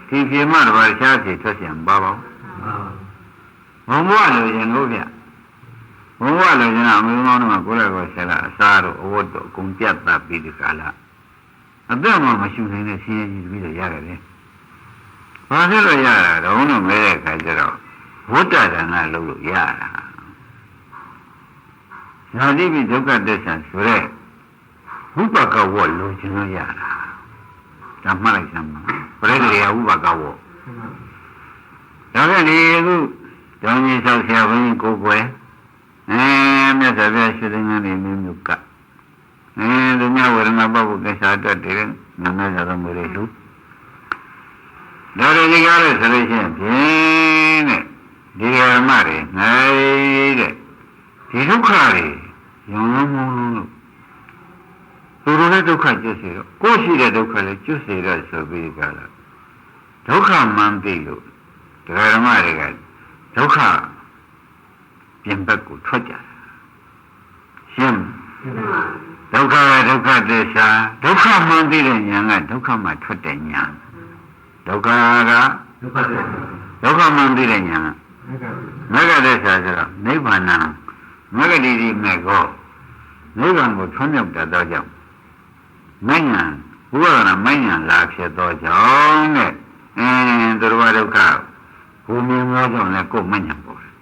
Speaker 2: ဒီပြေမှတော့တခြားပြေထွက်ပြန်ပါပါဘုံဘဝလို့ကျွန်တော်ဗျဘုံဘဝလို့ကျွန်တော်အမျိုးမောင်းတော့ကိုယ့်လောက်ကိုရှိလားအစားတို့အဝတ်တို့အကုန်ပြတ်သားပြီးဒီကလာအသက်မှမရှိနိုင်တဲ့ဆင်းရဲကြီးတပြီးတော့ရတယ်ဘာဖြစ်လို့ရတာတော့လို့မဲတဲ့ခါကျတော့ဝိတ္တဒါနလုပ်လို့ရတာဇာတိပိဒုက္ခသစ္စာဆိုရဲဝိပကဝတ်လို့ခြင်းလို့ရတာဒါမှလိုက်စမ်းပါပရိသေယဝိပကဝတ်ဒါကလေအခုကျောင်းကြီးဆောက်ဆရာဘုန်းကြီးကိုယ်ွယ်မြတ်စွာဘုရားရှိတဲ့ဉာဏ်နဲ့မျိုးကသူများဝေဒနာပုဂ္ဂိုလ်ကိစ္စအတွက်တည်းနာမည်တော်မူလေးလူဒါတွေကားလို့ဆိုလို့ရှိရင်ဖြင့်တဲ့ဒီဓမ္မတွေနိုင်တဲ့ဒီဒုက္ခတွေရောင်းလုံးလို့သူတို့လည်းဒုက္ခကျွတ်စေတော့ကိုယ်ရှိတဲ့ဒုက္ခလည်းကျွတ်စေတော့ဆိုပြီးကြလားဒုက္ခမှန်ပြီလို့ဓမ္မတွေကဒုက္ခပြင်ဘက်ကိုထွက်ကြတယ်ရှင်းဒုက္ခကဒုက္ခသစ္စာဒုက္ခမှန်သိတဲ့ဉာဏ်ကဒုက္ခမှထွက်တဲ့ဉာဏ်ဒုက္ခကဒုက္ခမှန်သိတဲ့ဉာဏ်မဂ္ဂသစ္စာဆိုတော့နိဗ္ဗာန်မဂ္ဂတိတိမေကောနိဗ္ဗာန်ကိုထွန်းမြောက်တတ်သောကြောင့်မဉ္ဇဉ်ဘုရားနာမဉ္ဇဉ်လာဖြစ်သောကြောင့်တဲ့သူတော်ဒုက္ခဘုံမျိုးမျိုးကြောင့်လည်းကိုယ်မဉ္ဇဉ်ပေါ်တယ်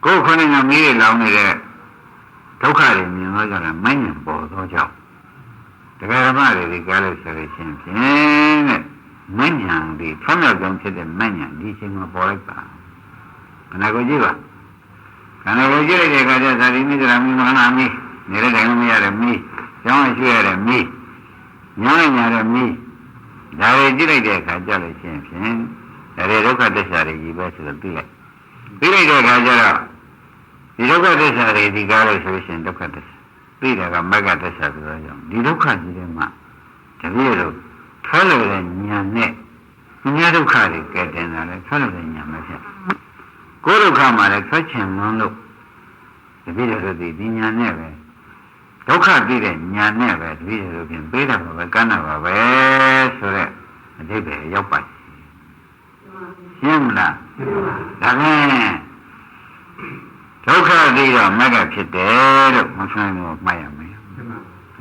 Speaker 2: ကိုယ်ခொနဲ့မီးတွေလောင်နေတဲ့ဒုက္ခတွေမြင်တော့ကြတယ်မဉ္ဇဉ်ပေါ်သောကြောင့်တရားဓမ္မတွေဒီကားလို့ဆိုလို့ရှိရင်ဖြင့်တဲ့မဉ္ဇဉ်ဒီထွန်းမြောက်ကြောင့်ဖြစ်တဲ့မဉ္ဇဉ်ဒီချိန်မှာပေါ်လိုက်ပါခဏကိုကြည့်ပါခဏကိုကြည့်တဲ့အခါကျသာရိမိတ္တရာမိမဟာနာမိနေတဲ့တိုင်းမရတဲ့မိကျောင်းရွှေ့ရတဲ့မိညောင်းရတဲ့မိဒါတွေကြည့်လိုက်တဲ့အခါကျလို့ရှိရင်ဖြင့်ဒါတွေဒုက္ခသစ္စာတွေကြီးပဲဆိုတော့ပြီးလိုက်တဲ့အခါကျတော့ဒီဒုက္ခသစ္စာတွေဒီကားလို့ဆိုရှင်ဒုက္ခသစ္စာပြီးတာကမဂ္ဂသစ္စာဆိုတော့ကြောင့်ဒီဒုက္ခကြီးတွေမှာတပည့်တို့ထွက်လို့တဲ့ဉာဏ်နဲ့ဉာဏ်ဒုက္ခတွေကဲတင်တာလေထွက်လို့တဲ့ဉာဏ်မဖြစ်ကိုယ်ဒုက္ခမှာလည်းထွက်ချင်မှန်းလို့တပည့်တို့ဒီဉာဏ်နဲ့ပဲဒုက္ခသိတဲ့ဉာဏ်နဲ့ပဲတပည့်တို့ပြင်ပေးတာပါပဲကမ်းတာပါပဲဆိုတော့အတိတ်ပဲရောက်ပါရှင်းမလားဒါဖြင့်ဒုက္ခသိတော့မဂ္ဂဖြစ်တယ်လို့မဆိုလို့မှတ်ရမယ်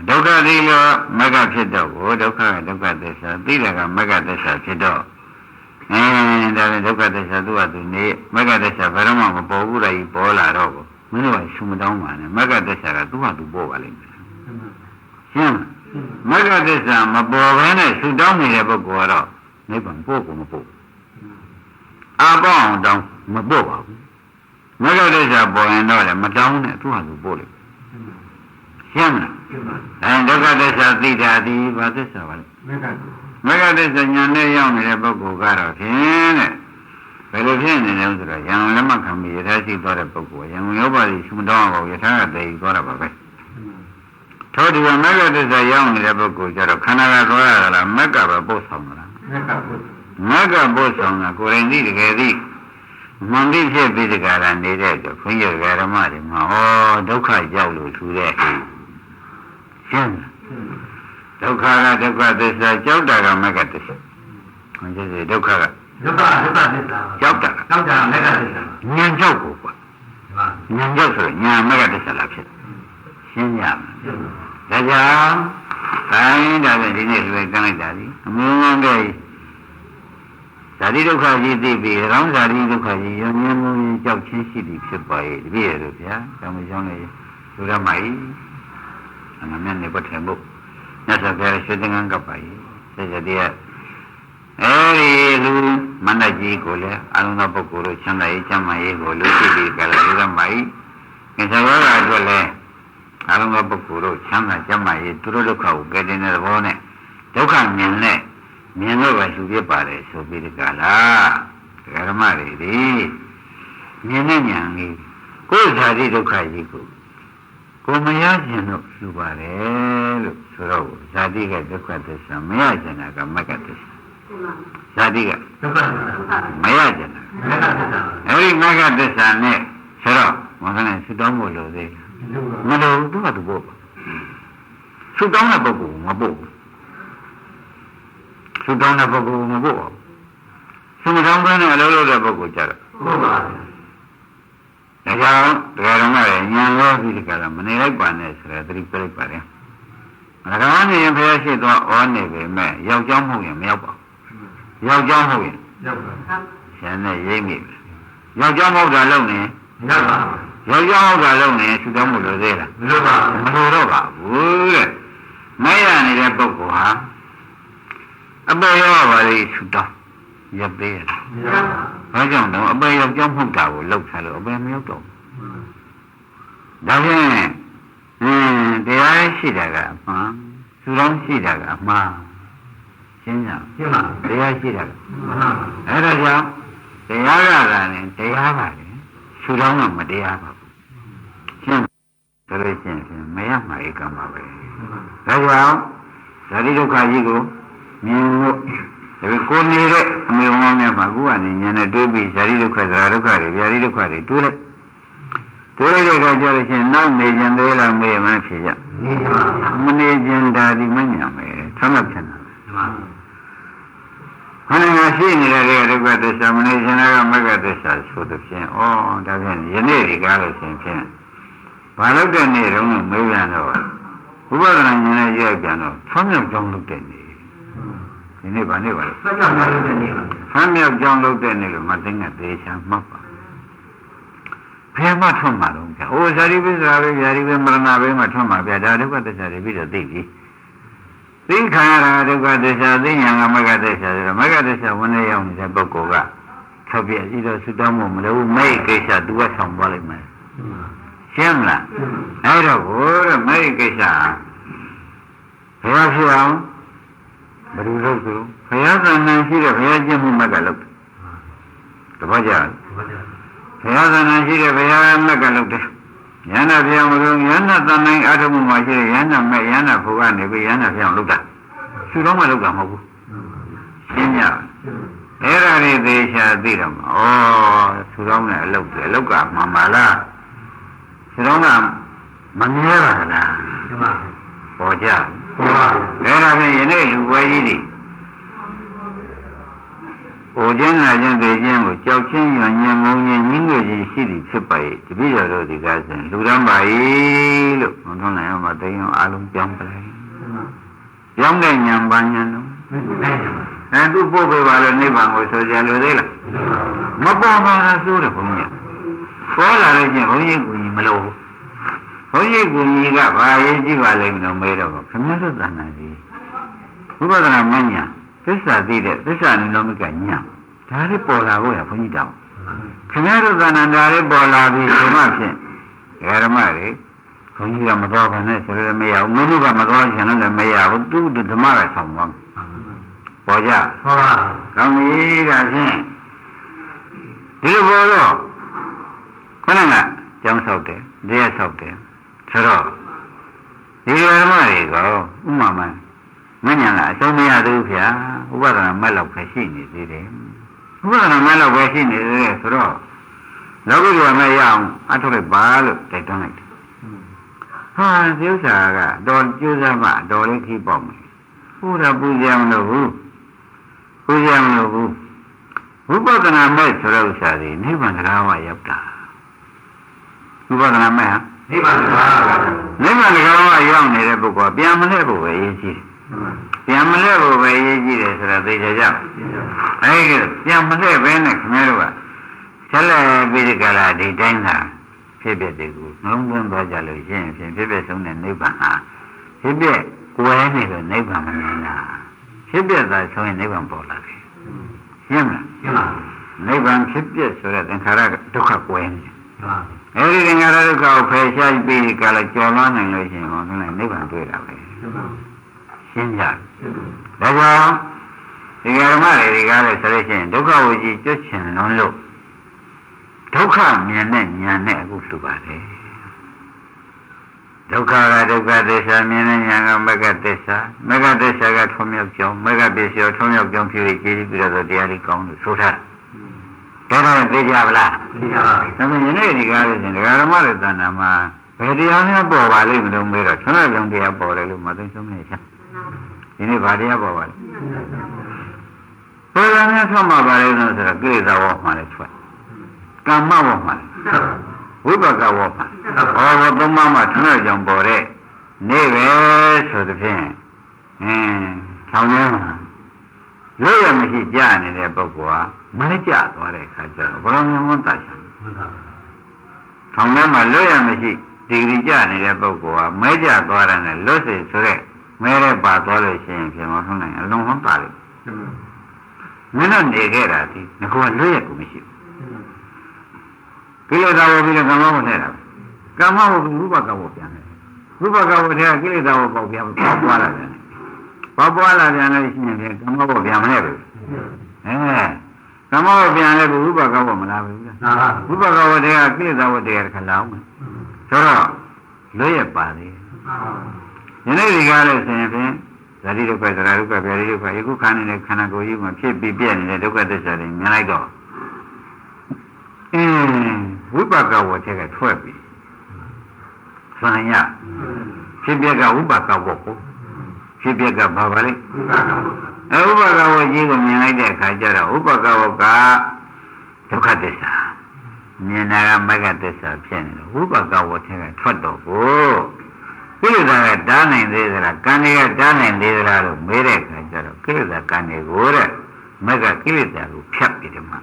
Speaker 2: ဒုက္ခသိလို့မဂ္ဂဖြစ်တော့ကိုဒုက္ခကဒုက္ခသစ္စာသိတာကမဂ္ဂသစ္စာဖြစ်တော့ဒါလည်းဒုက္ခသစ္စာသူ့ဟာသူနေမဂ္ဂသစ္စာဘယ်တော့မှမပေါ်ဘူးလားပေါ်လာတော့ကိုမင်းတို့ကရှုမတောင်းပါနဲ့မဂ္ဂသစ္စာကသူ့ဟာသူပေါ်ပါလိမ့်မယ်ရှင်းမဂ္ဂသစ္စာမပေါ်ဘဲနဲ့ရှုတောင်းနေတဲ့ပုဂ္ဂိုလ်ကတော့နိဗ္ဗာန်ပို့ကိုမပို့အာပေါအောင်တောင်းမပို့ပါဘူးမဂ္ဂသစ္စာပေါ်ရင်တော့လည်းမတောင်းနဲ့သူ့ဟာသူပို့လိမ့်ရှင်းမလားဒုက္ခသစ္စာသိတာဒီဘာသစ္စာပါလဲမဂ္ဂသစ္စာဉာဏ်နဲ့ရောက်နေတဲ့ပုဂ္ဂိုလ်ကတော့ဖြင့်တဲ့ဘယ်လိုဖြစ်နေလဲဆိုတော့ယံလက်မခံပြီးယထာရှိသွားတဲ့ပုဂ္ဂိုလ်ယံယောပါတိရှုမတော်အောင်ယထာကတည်သွားတာပါပဲထို့ဒီမဂ္ဂသစ္စာရောက်နေတဲ့ပုဂ္ဂိုလ်ကျတော့ခန္ဓာကသွားရတာလားမဂ္ဂပဲပို့ဆောင်တာမဂ္ဂပို့ဆောင်တာကိုယ်ရင်သိတကယ်သိမန္တိဖြစ်ပြီးတကယ်လားနေတဲ့အတွက်ခွင့်ရဓမ္မတွေမှာဟောဒုက္ခရောက်လို့ထူတဲ့ရှင်းဒုက္ခကဒုက္ခသစ္စာကြောက်တာကမဂ္ဂသစ္စာဟောဒီဒုက္ခကဒုက္ခသစ္စာကြောက်တာမဂ္ဂသစ္စာဉာဏ်ကြောက်ကိုကွာဉာဏ်ကြောက်ဆိုရင်ဉာဏ်မဂ္ဂသစ္စာလားဖြစ်ရှင်းရမယ်ဒါကြောင့်တိုင်းဒါပဲဒီနေ့လွယ်ကမ်းလိုက်တာဒီအမျိုးမျိုးတဲ့ဇာတိဒုက္ခကြီးသိပြီးရောင်းဇာတိဒုက္ခကြီးရောဉာဏ်မျိုးကြောက်ချင်းရှိသည်ဖြစ်ပါရဲ့တပည့်ရတို့ဗျာတောင်းမကြောင်းလေးလူရမိုင် ငါမျက်နေပတ်တယ်မို့မြတ်စွာဘုရားရွှေသင်္ကန်းကပ်ပါ၏ဆက်ကြတဲ့အဲဒီလူမန္တကြီးကိုလည်းအလုံးစုံပုဂ္ဂိုလ်တို့ချမ်းသာရေးချမ်းသာရေးကိုလူရှိပြီးကြလာရမ်းပါ၏ငါသာဝရအတွက်လည်းအလုံးစုံပုဂ္ဂိုလ်တို့ချမ်းသာချမ်းသာရေးသူတို့ဒုက္ခကိုကယ်တင်တဲ့သဘောနဲ့ဒုက္ခမြင်လို့ပဲသူဖြစ်ပါတယ်ဆိုပြီးဒီကလာဓမ္မတွေမြင်နဲ့ညာကြီးကိုယ်ဇာတိဒုက္ခကြီးကိုမရခြင်းလို့ယူပါတယ်လို့ဆိုတော့ဇာတိကဒုက္ခသစ္စာမရခြင်းကမဂ္ဂသစ္စာဇာတိကဒုက္ခသစ္စာမရခြင်းအဲဒီမဂ္ဂသစ္စာနဲ့ဆိုတော့မကနဲ့သုတောင်းဖို့လို့သေးမလို့သူကသူပို့သုတောင်းတဲ့ပုဂ္ဂိုလ်မပို့သုတောင်းတဲ့ပုဂ္ဂိုလ်မပို့သုတောင်းတဲ့အလုပ်လုပ်တဲ့ပုဂ္ဂိုလ်ကြတော့ပို့ပါဒါကြောင့်တရားတော်ကလည်းဉာဏ်ရောပြီးဒီကလာမနေလိုက်ပါနဲ့ဆိုတဲ့သတိပြလိုက်ပါလေ။ဒါကနေရင်ဘုရားရှိသွားဩနေပေမဲ့ယောက်ျားမဟုတ်ရင်မရောက်ပါဘူး။ယောက်ျားမဟုတ်ရင်ရောက်ပါဘူး။ဉာဏ်နဲ့ရိပ်မိပဲ။ယောက်ျားမဟုတ်တာလုံးနေရောက်ပါဘူး။ယောက်ျားမဟုတ်တာလုံးနေသူတော်မလို့သေးလား။မလို့ပါဘူး။မလို့တော့ပါဘူးတဲ့။မရနေတဲ့ပုဂ္ဂိုလ်ဟာအပေရောပါလေသူတော်ရပ်ပေးရ။ဘာကြောင့်တော့အပေယောက်ျားမဟုတ်တာကိုလှုပ်ထားလို့အပေမရောက်တော့ဘူး။ဒါဖြင့်တရားရှိတာကအမှန်သူတော်ရှိတာကအမှားရှင်းကြတရားရှိတာကအဲ့ဒါကြောင့်တရားရတာနဲ့တရားပါလေသူတော်ကမတရားပါဘူးရှင်းဒါလို့ရှင်းမရမှာဧကံပါပဲဒါကြောင့်ဇာတိဒုက္ခကြီးကိုမြင်လို့ဒီကိုနေတဲ့အမေမောင်းများမှာကိုကနေဉာဏ်နဲ့တွေးပြီးဇာတိဒုက္ခသရဒုက္ခတွေဗျာတိဒုက္ခတွေတွေးလိုက်တဲ့အခါကျတော့ရှင်နောက်နေခြင်းသေးလားမေးမှဖြေရမနေခြင်းဒါဒီမညာမယ်ဆမ်းမဖြစ်တာခန္ဓာငါရှိနေတဲ့ဒုက္ခသစ္စာမနေခြင်းကမဂ္ဂသစ္စာဆိုတဲ့ဖြင့်ဩဒါဖြင့်ယနေ့ဒီကားလို့ရှင်ဖြင့်ဘာလို့တဲ့နေ့တုန်းကမေးပြန်တော့ဝိပဿနာဉာဏ်နဲ့ကြည့်ပြန်တော့ဆမ်းမြောက်ကြောင်းလုပ်တဲ့နေ့ဒီနေ့ဗာနေ့ပါလို့ဆမ်းမြောက်ကြောင်းလုပ်တဲ့နေ့ဆမ်းမြောက်ကြောင်းလုပ်တဲ့နေ့လို့မသိငါသေချာမှတ်ပါဘယ်မှာထွန်းမှာတော့ဗျာ။အိုဇာတိပိစ္ဆာပဲဗျာဒီပဲမရဏပဲမှာထွန်းမှာဗျာဒါဒုက္ခသစ္စာတွေပြီးတော့သိပြီ။သိခံရတာဒုက္ခသစ္စာသိညာကမဂ္ဂသစ္စာဆိုတော့မဂ္ဂသစ္စာဝင်နေရောက်နေတဲ့ပုဂ္ဂိုလ်ကဆက်ပြကြည့်တော့သုတ္တမို့မလို့မဲ့ကိစ္စသူကဆောင်သွားလိုက်မယ်။ရှင်းမလား။အဲ့တော့ဘိုးတဲ့မဲ့ကိစ္စဘယ်လိုဖြစ်အောင်ဘယ်လိုလုပ်သူဘုရားသံဃာရှိတဲ့ဘုရားကျင့်မှုမကလုပ်တပည့်ကြဘုရားသနာရှိတဲ့ဘုရားမက်ကလုပ်တယ်။ယန္နာပြောင်းလို့ယန္နာသံနိုင်အထုံးမှာရှိတဲ့ယန္နာမဲ့ယန္နာဘုရားနေပြီးယန္နာပြောင်းလုပ်တာ။သူတော့မလုပ်တာမဟုတ်ဘူး။ရှင်းကြ။အဲ့ဒါတွေသေချာသိတော့မှာ။ဩသူတော့နဲ့အလုပ်တယ်အလုပ်ကမှန်ပါလား။သူတော့ကမမြဲပါလား။ဒီမှာပေါ်ကြ။အဲ့ဒါဖြင့်ယနေ့လူဝဲကြီးတွေဟိုကျင်းလာခြင်းပေခြင်းကိုကြောက်ချင်းညံညံငုံညင်ညင်းငယ်ကြီးရှိသည်ဖြစ်ပါ၏တပည့်တော်တို့ဒီကားစဉ်လူရမ်းပါ၏လို့ဘုန်းတော်နိုင်အောင်မသိအောင်အားလုံးပြောင်းပလိုက်ပြောင်းတဲ့ညံပါညံတော့သူပို့ပေးပါလို့နိဗ္ဗာန်ကိုဆိုကြလို့သေးလားမပေါ်ပါလားဆိုတယ်ဘုန်းကြီးပေါ်လာလို့ချင်းဘုန်းကြီးကူညီမလို့ဘုန်းကြီးကူညီကဘာရေးကြည့်ပါလိမ့်မလို့မေးတော့ခမည်းတော်သဏ္ဍာန်ကြီးဝိပဿနာမညာသစ္စာသိတဲ့သစ္စာနိလောမိကညာဒါလေးပေါ်လာဖို့ရဘုန်းကြီးတောင်းခင်ဗျားတို့သဏ္ဍာန်ဒါလေးပေါ်လာပြီဆိုမှဖြင့်ဓမ္မတွေဘုန်းကြီးကမတော်ပါနဲ့ဆိုလည်းမရဘူးမင်းတို့ကမတော်ချင်လည်းမရဘူးသူဓမ္မကဆောင်သွားပေါ်ကြဟုတ်ပါကောင်းပြီဒါဖြင့်ဒီလိုပေါ်တော့ခဏကကျောင်းဆောက်တယ်တရားဆောက်တယ်ဆိုတော့ဒီဓမ္မတွေကဥမာမှန်မညာကအဆုံးမရသေးဘူးဗျာဥပဒနာမက်လောက်ပဲရှိနေသေးတယ်ဥပဒနာမက်လောက်ပဲရှိနေသေးတယ်ဆိုတော့လောကုတ္တရာမရအောင်အထုတ်လိုက်ပါလို့တိုက်တွန်းလိုက်တယ်ဟာဒီဥစ္စာကတော့ကျိုးစားမှတော်လေးခီးပေါ့မယ်ဘုရားပူဇော်မလို့ဘူးပူဇော်မလို့ဘူးဝိပဿနာမဲ့ဆိုတဲ့ဥစ္စာတွေနိဗ္ဗာန်တရားဝရောက်တာဝိပဿနာမဲ့ဟာနိဗ္ဗာန်တရားဝရောက်နေတဲ့ပုဂ္ဂိုလ်ပြန်မလဲဖို့ပဲရည်ရှိတယ်ပြန်မလဲဖို့ပဲရေးကြည့်တယ်ဆိုတာသိကြကြအဲဒီပြန်မလဲပဲနဲ့ခင်ဗျားတို့ကဆက်လက်ပြီးဒီကလာဒီတိုင်းသာဖြစ်ဖြစ်တွေကိုနှလုံးသွင်းသွားကြလို့ရှိရင်ဖြစ်ဖြစ်ဆုံးတဲ့နိဗ္ဗာန်ဟာ ဖြစ်ဖြစ်ကွယ်နေလို့နိဗ္ဗာန်မမြင်လားဖြစ်ဖြစ်သာဆိုရင်နိဗ္ဗာန်ပေါ်လာတယ်ရှင်းမလားရှင်းပါနိဗ္ဗာန်ဖြစ်ဖြစ်ဆိုတဲ့သင်္ခါရဒုက္ခကွယ်နေအဲဒီသင်္ခါရဒုက္ခကိုဖယ်ရှားပြီးကြလားကြော်လွှမ်းနိုင်လို့ရှိရင်ဟောလည်းနိဗ္ဗာန်တွေ့တာပဲရှင်းကြဒါကြောင့်ဒီကရမတွေကားလဲဆိုလို့ရှိရင်ဒုက္ခဝိကြီးကျွတ်ချင်လုံးလို့ဒုက္ခမြင်တဲ့ဉာဏ်နဲ့အခုလှူပါတယ်ဒုက္ခကဒုက္ခသစ္စာမြင်တဲ့ဉာဏ်ကမဂ္ဂသစ္စာမဂ္ဂသစ္စာကထုံးမြောက်ကြောင်းမဂ္ဂပစ္စယောထုံးမြောက်ကြောင်းဖြစ်ပြီးကြည်ပြီးတော့တရားလေးကောင်းလို့ဆိုထားတယ်ဒါတော့သိကြပါလားသိပါပါဘူးဒါပေမဲ့ယနေ့ဒီကားလို့ရှင်ဒကာဓမ္မတွေတဏ္ဍာမှာဘယ်တရားများပေါ်ပါလိမ့်မလို့မေးတော့ဆွမ်းလုံးတရားပေါ်တယ်လို့မသိဆုံးနေချက်ဒီနေ့ဘာတရားပေါ်ပါလဲဘယ်လိုများဆွမ်းမှာပါလဲဆိုတော့ကိလေသာဝေါမှလည်းထွက်ကမ္မဝေါမှလည်းဝိပကဝေါမှဘောသုံးပါးမှာဆွမ်းကြောင့်ပေါ်တဲ့နေပဲဆိုတဲ့ဖြင့်ဆောင်းရမ်းမှာလွတ်ရမရှိကြနေတဲ့ပုဂ္ဂိုလ်ကမလဲကြသွားတဲ့အခါကျတော့ဘယ်လိုမျိုးဝန်တာချင်ဆောင်းရမ်းမှာလွတ်ရမရှိဒီဂရီကြနေတဲ့ပုဂ္ဂိုလ်ကမဲကြသွားတယ်နဲ့လွတ်စေဆိုတဲ့မဲရဲပါသွားလို့ရှိရင်ပြန်မဆုံးနိုင်အလုံးဝပါလိမ့်မင်းတို့နေခဲ့တာဒီငါကလွတ်ရကိုမရှိဘူးကိလေသာဝပြီးတော့ကမ္မဝနဲ့တာကမ္မဝကဥပကဝပြန်တယ်ဥပကဝတဲ့ကိလေသာဝပေါက်ပြန်ပေါက်သွားလာတယ်ပေါက်ပွားလာပြန်လို့ရှိရင်ကမ္မဝပြန်မလဲဘူးကမ္မဝပြန်လဲဥပကဝမလာဘူးလားဥပကဝတဲ့ကိလေသာဝတဲ့ခလောင်းဆိုတော့လွတ်ရပါလေယနေ့ဒီကားလို့ဆိုရင်ဖြင့်ဇာတိဒုက္ခသရဒုက္ခဗျာတိဒုက္ခယခုခန္ဓာနဲ့ခန္ဓာကိုယ်ကြီးမှာဖြစ်ပြီးပြည့်နေတဲ့ဒုက္ခသစ္စာတွေမြင်လိုက်တော့ဝိပကဝတဲ့ကထွက်ပြီဆံရဖြစ်ပြကဝိပကဝကိုဖြစ်ပြကဘာပါလဲဥပကဝကြီးကိုမြင်လိုက်တဲ့အခါကျတော့ဥပကဝကဒုက္ခသစ္စာမြင်တာကမဂ္ဂသစ္စာဖြစ်နေလို့ဝိပကဝတဲ့ကထွက်တော့ကိုကိလေသာကတားနိုင်သေးသလားကံတွေကတားနိုင်သေးသလားလို့မေးတဲ့အခါကျတော့ကိလေသာကံတွေကိုတဲ့မဂ္ဂကိလေသာကိုဖြတ်ပြီးတယ်မှာ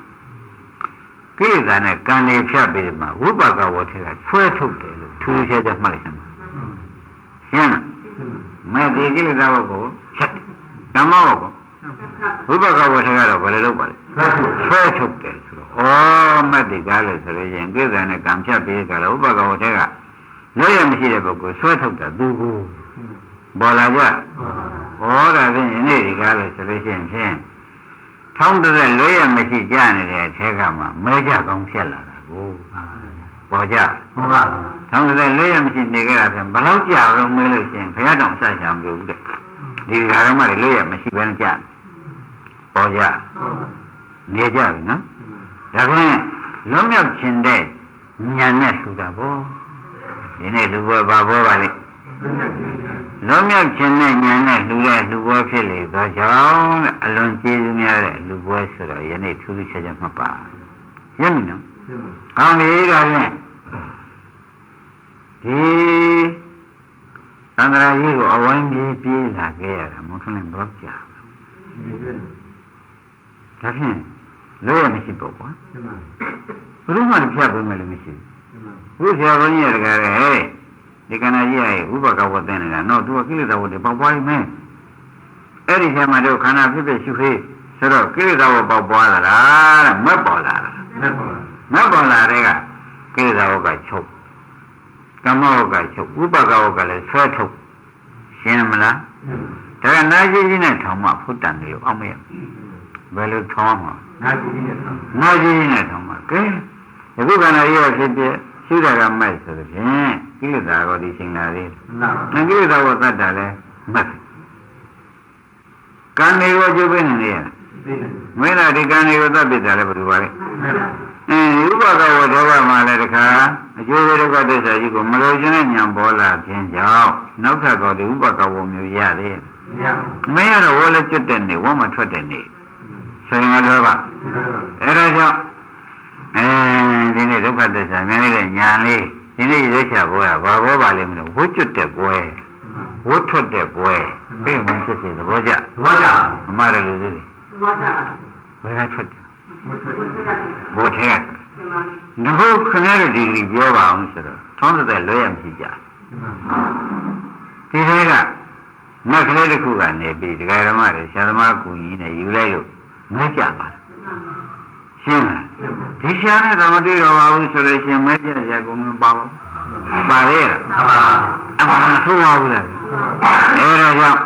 Speaker 2: ကိလေသာနဲ့ကံတွေဖြတ်ပြီးတယ်မှာဝိပကဝထဲကဆွဲထုတ်တယ်လို့ထူးခြားခြားမှတ်လိုက်စမ်းရှင်းလားမဲ့ဒီကိလေသာဘကိုဖြတ်ဓမ္မဘကိုဝိပကဝထဲကတော့ဘယ်လိုလုပ်ပါလဲဆွဲထုတ်တယ်ဆိုတော့ဩမဲ့ဒီကားလို့ဆိုလို့ရင်ကိလေသာနဲ့ကံဖြတ်ပြီးကြတော့ဝိပကဝထဲကလွတ်ရမရှိတဲ့ပုဂ္ဂိုလ်ဆွဲထုတ်တာသူကိုပေါ်လာကြဟောတာဖြင့်ယနေ့ဒီကားလို့ဆိုလို့ရှိရင်ဖြင့်ထောင်းတဲ့လွတ်ရမရှိကြနေတဲ့အထက်ကမှမဲကြကောင်းဖြစ်လာတာကိုပေါ်ကြဟုတ်ပါဘူးထောင်းတဲ့လွတ်ရမရှိနေကြတာဖြင့်ဘယ်လောက်ကြာတော့မဲလို့ရှိရင်ဘုရားတောင်ဆက်ချင်ဘူးတဲ့ဒီကားမှလည်းလွတ်ရမရှိဘဲနဲ့ကြာပေါ်ကြနေကြပြီနော်ဒါဖြင့်လွတ်မြောက်ခြင်းတဲ့ဉာဏ်နဲ့ထူတာပေါ့ဒီနေ့လူဘွယ်ဘာဘောပါလိမ့်လုံးမြောက်ခြင်းနဲ့ဉာဏ်နဲ့လူရဲ့လူဘွယ်ဖြစ်လေသောကြောင့်အလွန်ကျေးဇူးများတဲ့လူဘွယ်ဆိုတော့ယနေ့ထူးထူးခြားခြားမှတ်ပါရပြီနော်ကောင်းပြီဒါဖြင့်ဒီသံဃာကြီးကိုအဝိုင်းပြေးလာခဲ့ရတာမဟုတ်လည်းတော့ကြာဒါဖြင့်လို့ရမရှိပေါ့ကွာဘယ်လိုမှဖြတ်ဖို့မလို့မရှိဘူးဘုရားဘုန်းကြီးရကြတယ်ဒီကဏ္ဍကြီးရဲ့ဥပကဝတ်တဲ့နေတာတော့သူကကိလေသာဝတ်တွေပေါက်ပွားနေမယ်အဲ့ဒီထဲမှာတို့ခန္ဓာဖြစ်ဖြစ်ရှုခေးဆိုတော့ကိလေသာဝတ်ပေါက်ပွားလာတာတဲ့မက်ပေါ်လာတာမက်ပေါ်လာတဲ့ကကိလေသာဝတ်ကချုပ်ကမ္မဝတ်ကချုပ်ဥပကဝတ်ကလည်းဆွဲထုတ်ရှင်းမလားဒါကနာကြီးကြီးနဲ့ထောင်မှဖုတ်တန်တယ်လို့အောက်မရဘယ်လိုထောင်းမှာနာကြီးကြီးနဲ့ထောင်းမှာကဲအခုခန္ဓာကြီးရဲ့ဖြစ်ဖြစ်ရှိတာကမိုက်ဆိုတဲ့ဖြင့်ကိလေသာကိုဒီရှင်လာသေးတယ်ကိလေသာကိုသတ်တာလဲမှတ်ကံတွေကိုကျုပ်ပြနေရမင်းတို့ဒီကံတွေကိုသတ်ပြတာလဲဘယ်လိုပါလဲဥပကဝဒေဝမှာလည်းတခါအကျိုးဒုက္ခသစ္စာကြီးကိုမလို့ခြင်းနဲ့ညံပေါ်လာခြင်းကြောင့်နောက်ထပ်တော့ဒီဥပကဝမျိုးရသေးတယ်မင်းရတော့ဝလဲကျွတ်တဲ့နေဝမထွက်တဲ့နေဆိုရင်တော့ပါအဲ့ဒါကြောင့်ဒီနေ့ဒုက္ခသစ္စာမြင်နေတဲ့ညာလေးဒီနေ့ရွေးချယ်ပွဲကဘာဘောပါလိမ့်မလို့ဝှကျွတ်တဲ့ပွဲဝှထွက်တဲ့ပွဲပြည့်မဖြစ်စေသဘောကျအမှားတယ်လို့သိတယ်သဘောကျဘယ်ကထွက်တယ်ဘောထဲကတို့ခဏတို့ဒီပြောပါအောင်ဆိုတော့ထောင်းတဲ့လွဲရမရှိကြက ဒီထဲကမက်ကလေးတစ်ခုကနေပြီးဒကာဓမ္မတွေဆရာသမားကူကြီးနဲ့ယူလိုက်လို့မကြပါရှင်းလားဒီဆရာနဲ့တော့မတွေ့တော့ပါဘူးဆိုလို့ရှင်မကြရကုန်မပါဘူးပါလေအမှန်ဆိုပါဘူးလားအဲဒါကြောင့်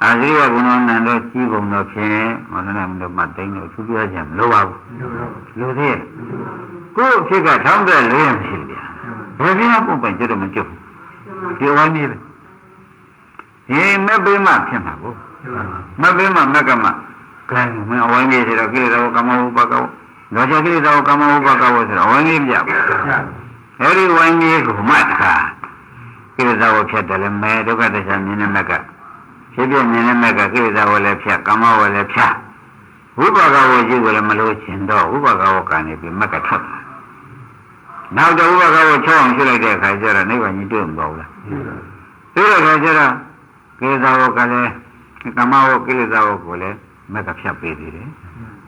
Speaker 2: အာဇိယဘုံတော်နံတော့ကြီးပုံတော့ဖြင့်မောနနာမတို့မတိန်တော့သူပြောကြမလို့ပါဘူးလူသေးကိုယ့်အဖြစ်ကထောင်းတဲ့လေးရမရှိဘူးဗျာဘယ်ပြင်းပုံပိုင်ကြတော့မကြည့်ဘူးဒီဝိုင်းနေပဲဒီမက်ပေးမှဖြစ်မှာကိုမက်ပေးမှမက်ကမှကဲမင်းအဝိုင်းကြီးဆိုတော့ကိလေသာကိုကမ္မဥပကောလောချကိလေသာကိုကမ္မဥပကောဆိုတော့အဝိုင်းကြီးပြပါအဲဒီဝိုင်းကြီးကိုမှတ်တာကိလေသာကိုဖြတ်တယ်လေမဲဒုက္ခသစ္စာမြင်တဲ့မက်ကဖြစ်ပြမြင်တဲ့မက်ကကိလေသာကိုလည်းဖြတ်ကမ္မကိုလည်းဖြတ်ဝိပါကဝကြီးကိုလည်းမလို့ရှင်တော့ဝိပါကဝကနေပြီးမက်ကထွက်လာနောက်တော့ဝိပါကဝချောင်းဖြစ်လိုက်တဲ့အခါကျတော့နိဗ္ဗာန်ကြီးတွေ့မပေါ်ဘူးလားတွေ့တဲ့အခါကျတော့ကိလေသာကိုကလည်းကမ္မဝကိလေသာကိုလည်းမက်ကဖြတ်ပေးသေးတယ်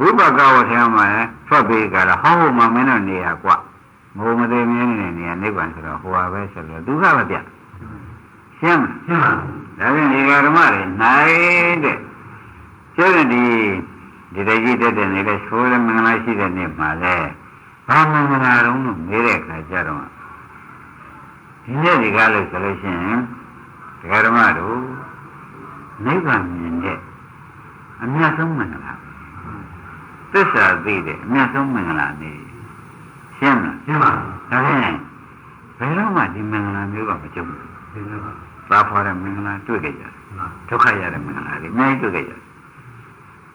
Speaker 2: ဝိပါကဝထဲမှာထွက်ပေးကြတာဟောဟိုမှာမင်းတို့နေရကွမဟုတ်မသေးမြင်းနေနေနိဗ္ဗာန်ဆိုတော့ဟိုပါပဲဆိုတော့ဒုက္ခပဲပြရှင်းမလားဒါဖြင့်ဒီဓမ္မတွေနိုင်တဲ့ကျတဲ့ဒီတကြီးတက်တဲ့နေလဲဆိုးလည်းမင်္ဂလာရှိတဲ့နေ့မှာလဲဘာမင်္ဂလာတုံးလို့မေးတဲ့အခါကျတော့ဒီနေ့ဒီကားလို့ဆိုလို့ရှိရင်ဓမ္မတို့နိဗ္ဗာန်မြင်တဲ့အမြတ်ဆုံးမင်္ဂလာသစ္စာသိတဲ့အမြတ်ဆုံးမင်္ဂလာနေရှင်းမလားရှင်းပါဒါဖြင့်ဘယ်တော့မှဒီမင်္ဂလာမျိုးကမကြုံဘူးသာဖော်တဲ့မင်္ဂလာတွေ့ကြတယ်ဒုက္ခရတဲ့မင်္ဂလာတွေအများကြီးတွေ့ကြတယ်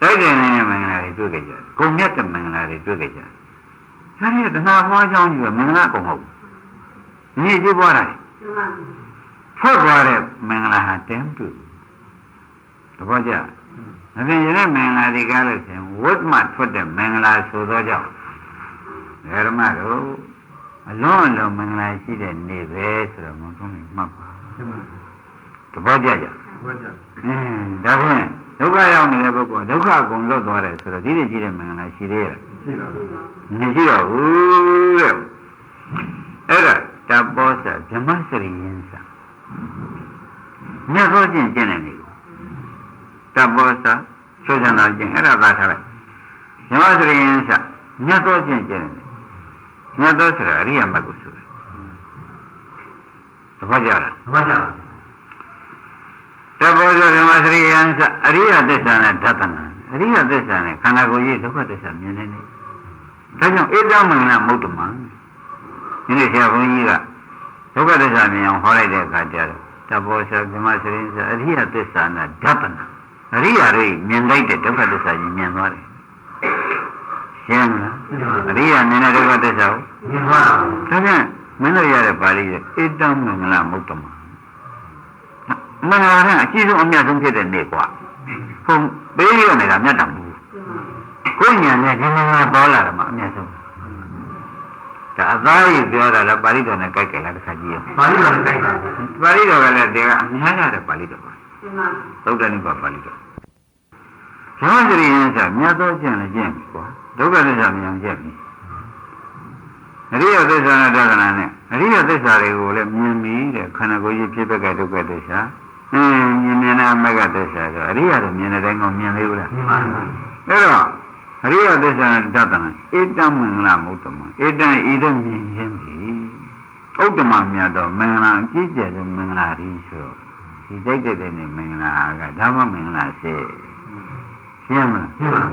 Speaker 2: တိုက်တဲ့နေတဲ့မင်္ဂလာတွေတွေ့ကြတယ်ဂုဏ်မြတ်တဲ့မင်္ဂလာတွေတွေ့ကြတယ်ဒါနဲ့တဏှာဖွားချောင်းကြီးကမင်္ဂလာကုန်ဟုတ်ဘူးဒီကြည့်ပွားတာထွက်သွားတဲ့မင်္ဂလာဟာတင်းတူတပည့်ကြမဖြစ်ရတဲ့မင်္ဂလာတွေကားလို့ဆိုရင်ဝတ်မှထွက်တဲ့မင်္ဂလာဆိုသောကြောင့်ဓမ္မတို့အလုံးအလုံးမင်္ဂလာရှိတဲ့နေ့ပဲဆိုတော့မဆုံးဘူးမှတ်ပါတပည့်ကြကြဒါဖြင့်ဒုက္ခရောက်နေတဲ့ပုဂ္ဂိုလ်ဒုက္ခအကုန်လွတ်သွားတယ်ဆိုတော့ဒီလိုကြည့်တဲ့မင်္ဂလာရှိသေးရဲ့ရှိပါဘူးမရှိတော့ဘူးတဲ့အဲ့ဒါတပောစဓမ္မစရိယင်းစာမြတ်သောကျင့်တဲ့နေကိုတပောစဆိုကြတာကျင့်အဲ့ဒါသာထားလိုက်ဓမ္မစရိယင်းစာမြတ်သောကျင့်တဲ့နေမြတ်သောဆိုတာအရိယာမတ်ကိုဆိုတယ်တပည့်ကြလားတပည့်ကြလားတဘောဇဓမ္မစရိယံအရိယသစ္စာနဲ့ဓတ္တနာအရိယသစ္စာနဲ့ခန္ဓာကိုယ်ကြီးဒုက္ခသစ္စာမြင်နေတယ်ဒါကြောင့်ဧတမင်္ဂလမုဒ္ဓမံဒီနေ့ဆရာဘုန်းကြီးကဒုက္ခသစ္စာမြင်အောင်ဟောလိုက်တဲ့အခါကျတော့တဘောဇဓမ္မစရိယံအရိယသစ္စာနဲ့ဓတ္တနာအရိယာတွေမြင်လိုက်တဲ့ဒုက္ခသစ္စာကြီးမြင်သွားတယ်ရှင်းလားအရိယာမြင်တဲ့ဒုက္ခသစ္စာကိုမြင်သွားဒါကြောင့်မင်းတို့ရတဲ့ပါဠိရဲ့ဧတမင်္ဂလမုဒ္ဓမံမင်္ဂလာကအကြီးဆုံးအမြတ်ဆုံးဖြစ်တဲ့နေ့ကွာဟုတ်ပေးရနေတာမြတ်တော်ဘူးကိုယ်ညာနဲ့ဒီမင်္ဂလာပေါ်လာတယ်မှာအမြတ်ဆုံးဒါအသားကြီးပြောတာလည်းပါဠိတော်နဲ့ကြိုက်ကြလားတစ်ခါကြည့်ရပါဠိတော်နဲ့ကြိုက်တာပါဠိတော်ကလည်းဒီကအများကြီးတဲ့ပါဠိတော်ပါသုဒ္ဓနိဗ္ဗာန်ပါဠိတော်ဇောစရိယံဆိုမြတ်သောကျင့်လည်းကျင့်ပြီကွာဒုက္ခသစ္စာမြင်ကျင့်ပြီအရိယသစ္စာနဲ့ဒသနာနဲ့အရိယသစ္စာတွေကိုလည်းမြင်ပြီတဲ့ခန္ဓာကိုယ်ကြီးဖြစ်ပက်ကဒုက္ခသစ္စာမြင်တဲ့မဂ္ဂသစ္စာဆိုအရိယတို့မြင်တဲ့တိုင်းကိုမြင်သေးဘူးလားမြင်ပါဘူးအဲ့တော့အရိယသစ္စာနဲ့ဒသနာဧတမင်္ဂလမုဒ္ဓမဧတံဤသို့မြင်ခြင်းပြီဥဒ္ဓမမြတ်တော်မင်္ဂလာအကြီးကျယ်တဲ့မင်္ဂလာကြီးဆိုဒီတိတ်တဲ့နေမင်္ဂလာကဓမ္မမင်္ဂလာစေရှင်းမလားရှင်းပါ